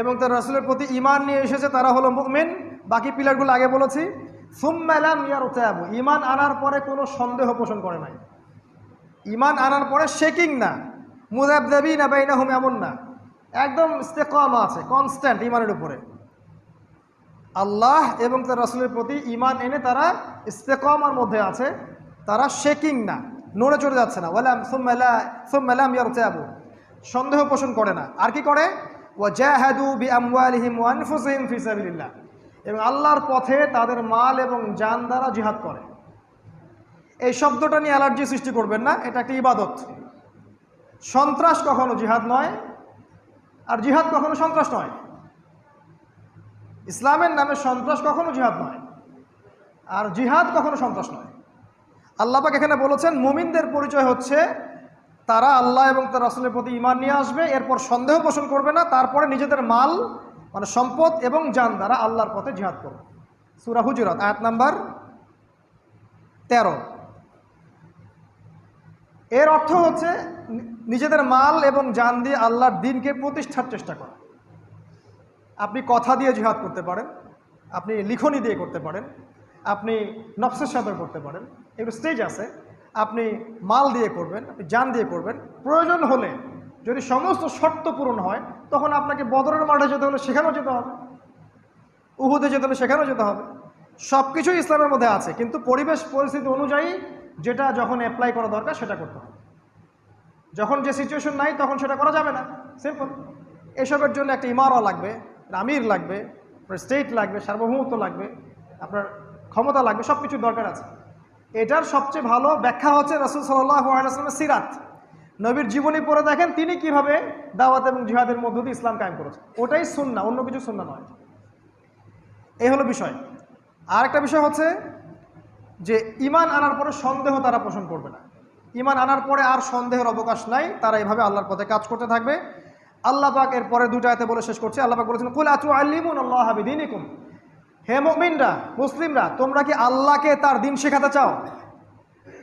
এবং তার রাসূলের প্রতি ঈমান নিয়ে এসেছে তারা হলো মুমিন। বাকি পিলারগুলো আগে বলেছি। সুম্মা লাম ইয়ারতাবু, ঈমান আনার পরে কোনো সন্দেহ পোষণ করে নাই। ঈমান আনার পরে শেকিং না, মুযাবযাবিনা বাইনাহুম, এমন না একদম ইস্তেকামা আছে, কনস্ট্যান্ট ইমানের উপরে, আল্লাহ এবং তার রাসূলের প্রতি ঈমান এনে তারা ইস্তেকামার মধ্যে আছে, তারা শেকিং না, নড়ে চড়ে যাচ্ছে না, সুম্মা লাম ইয়ারতাবু, সন্দেহ পোষণ করে না। আর কি করে? ওয়াজাহাদু বিআমওয়ালিহিম ওয়া আনফুসিহিম ফি সাবিলিল্লাহ, এবং আল্লাহর পথে তাদের মাল এবং জান দ্বারা জিহাদ করে। এই শব্দটা নিয়ে অ্যালার্জি সৃষ্টি করবেন না, এটা একটা ইবাদত। সন্ত্রাস কখনো জিহাদ নয়, আর জিহাদ কখনো সন্ত্রাস নয়। ইসলামের নামে সন্ত্রাস কখনো জিহাদ নয়, আর জিহাদ কখনো সন্ত্রাস নয়। আল্লাহ পাক এখানে বলেছেন মুমিনদের পরিচয় হচ্ছে তারা আল্লাহ এবং তার রাসূলের প্রতি ঈমান নিয়ে আসবে, এরপর সন্দেহ পোষণ করবে না, তারপরে নিজেদের মাল মানে সম্পদ এবং জান দ্বারা আল্লাহর পথে জিহাদ করবে। সূরা হুজুরাত আয়াত নাম্বার 13। এর অর্থ হচ্ছে নিজেদের মাল এবং জান দিয়ে আল্লাহর দ্বীনকে প্রতিষ্ঠার চেষ্টা করা। আপনি কথা দিয়ে জিহাদ করতে পারেন, আপনি লিখনি দিয়ে করতে পারেন, আপনি নফসের সাথে করতে পারেন, এগুলো স্টেজ আছে। আপনি মাল দিয়ে করবেন, আপনি জান দিয়ে করবেন। প্রয়োজন হলে যদি সমস্ত শর্ত পূরণ হয়, তখন আপনাকে বদরের মাঠে যেতে হলে সেখানেও যেতে হবে, উহুদে যেতে হলে সেখানেও যেতে হবে। সব কিছুই ইসলামের মধ্যে আছে, কিন্তু পরিবেশ পরিস্থিতি অনুযায়ী যেটা যখন অ্যাপ্লাই করা দরকার সেটা করতে হবে। যখন যে সিচুয়েশন নাই তখন সেটা করা যাবে না, সিম্পল। এসবের জন্য একটা ইমারা লাগবে, আমির লাগবে, স্টেট লাগবে, সার্বভৌমত্ব লাগবে, আপনার ক্ষমতা লাগবে, সব কিছুর দরকার আছে। এটার সবচেয়ে ভালো ব্যাখ্যা হচ্ছে রাসূল সাল্লাল্লাহু আলাইহি ওয়াসাল্লামের সিরাত। নবীর জীবনী পড়ে দেখেন তিনি কিভাবে দাওয়াত এবং জিহাদের মধ্য দিয়ে ইসলাম কায়েম করেছেন। ওটাই সুন্নাহ, অন্য কিছু সুন্নাহ নয়। এই হলো বিষয়। আর একটা বিষয় হচ্ছে যে ঈমান আনার পরে সন্দেহ তারা পোষণ করবে না। ঈমান আনার পরে আর সন্দেহের অবকাশ নাই, তারা এইভাবে আল্লাহর পথে কাজ করতে থাকবে। আল্লাহ পাক এর পরে দুটো আয়াতে বলে শেষ করছে। আল্লাহ পাক বলেছেন, কুল আতুআল্লিমুনাল্লাহা বিদীনিকুম, হে মুমিনরা, মুসলিমরা, তোমরা কি আল্লাহকে তার দ্বীন শেখাতে চাও?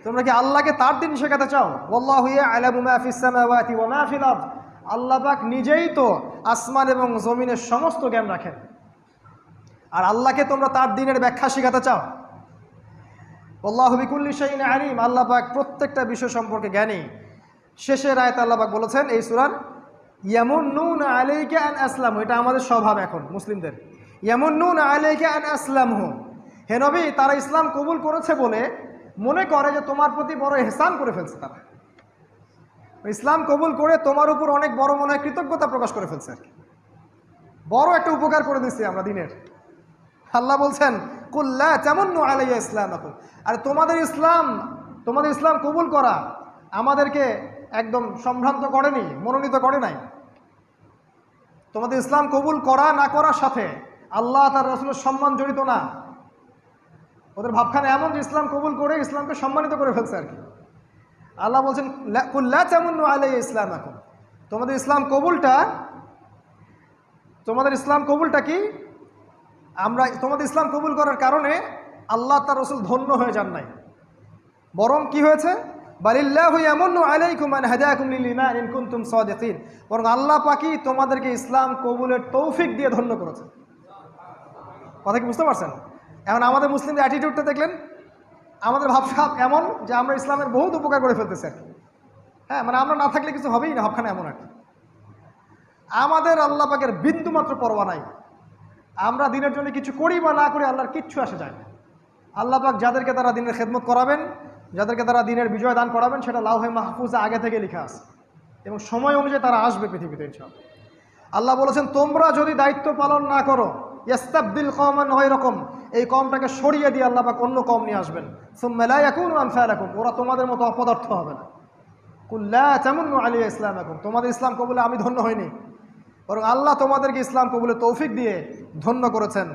তোমরা কি আল্লাহকে তার দ্বীন শেখাতে চাও? ওয়াল্লাহু ইয়া'লামু মা ফিস সামাওয়াতি ওয়া মা ফিল আরদ, আল্লাহ পাক নিজেই তো আসমান এবং জমিনের সমস্ত জ্ঞান রাখেন। আর আল্লাহকে তোমরা তার দ্বীনের ব্যাখ্যা শেখাতে চাও? আল্লাহু বিকুল্লি শাইইন আলিম, আল্লাহ পাক প্রত্যেকটা বিষয় সম্পর্কে জ্ঞানী। শেষের আয়াতে আল্লাহ পাক বলেছেন এই সূরার, ইয়ামুন্নুনা আলাইকা আন আসলামু, এটা আমাদের স্বভাব এখন মুসলিমদের। ইয়ামুন্নুনা আলাইকা আন আসলামু, হে নবী, তারা ইসলাম কবুল করেছে বলে মনে করে যে তোমার প্রতি বড় ইহসান করে ফেলছে। তারা ইসলাম কবুল করে তোমার উপর অনেক বড় মনে হয় কৃতজ্ঞতা প্রকাশ করে ফেলছে, আর কি বড় একটা উপকার করে দিচ্ছি আমরা দিনের। আল্লাহ বলছেন, কুল লা তামুন্নু আলাইয়া ইসলামাকুম, আর তোমাদের ইসলাম কবুল করা আমাদেরকে একদম সম্ভ্রান্ত করেনি, মনোনীত করে নাই। তোমাদের ইসলাম কবুল করা না করার সাথে আল্লাহ তার রাসূলের সম্মান জড়িত না। ওদের ভাবখানে এমন যে ইসলাম কবুল করে ইসলামকে সম্মানিত করে ফেলছে, আর কি। আল্লাহ বলছেন, কুল লা তামুন্নু আলাইয়া ইসলামাকুম, তোমাদের ইসলাম কবুলটা কি? তোমাদের ইসলাম কবুল করার কারণে আল্লাহ তার রাসূল ধন্য হয়ে যান নাই, বরং কি হয়েছে? বালিল্লাহু ইয়ামুন্নু আলাইকুম আন হাদাকুম লিল ঈমান ইন কুনতুম সাদিকিন, বরং আল্লাহ পাকই তোমাদেরকে ইসলাম কবুলের তৌফিক দিয়ে ধন্য করেছে। কথা কি বুঝতে পারছেন? এখন আমাদের মুসলিমদের অ্যাটিটিউডটা দেখলেন, আমাদের ভাবসাব এমন যে আমরা ইসলামের বহুত উপকার করে ফেলতেছি, আর কি। হ্যাঁ, মানে আমরা না থাকলে কিছু হবেই না, ভাবখানা এমন, আর কি। আমাদের আল্লাহ পাকের বিন্দু মাত্র পরোয়া নাই। আমরা দিনের জন্য কিছু করি বা না করি, আল্লাহর কিচ্ছু আসে যায় না। আল্লাহ পাক যাদেরকে তারা দিনের খেদমত করাবেন, যাদেরকে তারা দিনের বিজয় দান করাবেন, সেটা লাউহে মাহফুজে আগে থেকে লেখা আছে, এবং সময় অনুযায়ী তারা আসবে পৃথিবীতে ইনশাআল্লাহ। আল্লাহ বলেছেন, তোমরা যদি দায়িত্ব পালন না করো, ইয়াস্তাবদিল কওমান গায়রাকুম, এই কওমটাকে সরিয়ে দিয়ে আল্লাহ পাক অন্য কওম নিয়ে আসবেন। সুম্মা লা ইয়াকুনু আমসালাকুম, ওরা তোমাদের মতো অপদার্থ হবে না। কুল লা তামুন্নু আলাইয়া ইসলামাকুম, তোমাদের ইসলাম কবুলে আমি ধন্য হইনি, বরং আল্লাহ তোমাদেরকে ইসলাম কবুলে তৌফিক দিয়ে ধন্য করেছেন,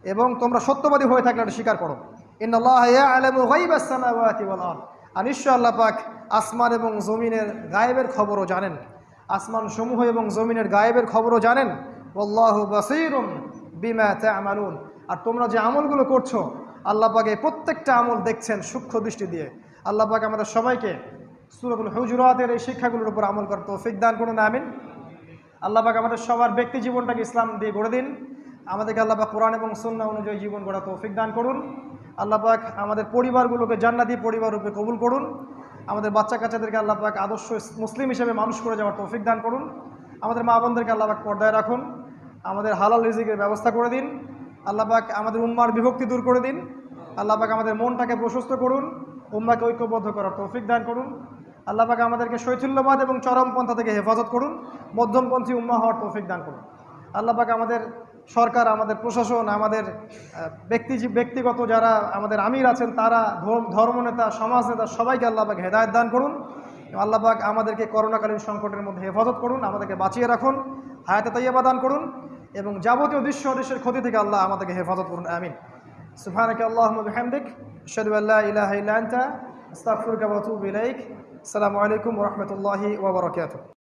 এবং তোমরা সত্যবাদী হয়ে থাকলে এটা স্বীকার করো। ইন্নাল্লাহা ইয়া'লামু গায়বাস সামাওয়াতি ওয়াল আরদ, আর নিশ্চয় আল্লাহ পাক আসমান এবং জমিনের গায়েবের খবরও জানেন, আসমান সমূহ এবং জমিনের গায়েবের খবরও জানেন। ওয়াল্লাহু বাসীরুম বিমা তা'মালুন, আর তোমরা যে আমলগুলো করছো আল্লাহ পাক এই প্রত্যেকটা আমল দেখছেন সূক্ষ্ম দৃষ্টি দিয়ে। আল্লাহ পাক আমাদের সবাইকে সূরাতুল হুজুরাতের এই শিক্ষাগুলোর উপর আমল করার তৌফিক দান করুন, আমিন। আল্লাহ পাক আমাদের সবার ব্যক্তি জীবনটাকে ইসলাম দিয়ে গড়ে দিন। আমাদেরকে আল্লাহ পাক কোরআন এবং সুন্নাহ অনুযায়ী জীবন গড়া তৌফিক দান করুন। আল্লাহ পাক আমাদের পরিবারগুলোকে জান্নাতি পরিবার রূপে কবুল করুন। আমাদের বাচ্চা কাচ্চাদেরকে আল্লাহ পাক আদর্শ মুসলিম হিসেবে মানুষ করে যাওয়ার তৌফিক দান করুন। আমাদের মা বোনদেরকে আল্লাহ পাক পর্দায় রাখুন, আমাদের হালাল রিজিকের ব্যবস্থা করে দিন। আল্লাহ পাক আমাদের উম্মার বিভক্তি দূর করে দিন। আল্লাহ পাক আমাদের মনটাকে প্রশস্ত করুন, উম্মাকে ঐক্যবদ্ধ করার তৌফিক দান করুন। আল্লাহ পাক আমাদেরকে শৈথিল্যবাদ এবং চরমপন্থা থেকে হেফাজত করুন, মধ্যমপন্থী উম্মা হওয়ার তৌফিক দান করুন। আল্লাহ পাক আমাদের সরকার, আমাদের প্রশাসন, আমাদের ব্যক্তিগত যারা আমাদের আমির আছেন, তারা ধর্মনেতা, সমাজ নেতা, সবাইকে আল্লাহ পাক হেদায়েত দান করুন। আল্লাহ পাক আমাদেরকে করোনাকালীন সংকটের মধ্যে হেফাজত করুন, আমাদেরকে বাঁচিয়ে রাখুন, হায়াতে তাইয়্যিবা দান করুন এবং যাবতীয় দৃশ্য অদৃশ্যের ক্ষতি থেকে আল্লাহ আমাদেরকে হেফাজত করুন। আমিন। সুবহানাকা আল্লাহুম্মা বিহামদিক, আশহাদু আল্লা ইলাহা ইল্লা আনতা, আস্তাগফিরুকা ওয়া আতুবু ইলাইক। আসসালামু আলাইকুম ওয়া রাহমাতুল্লাহি ওয়া বারাকাতুহু।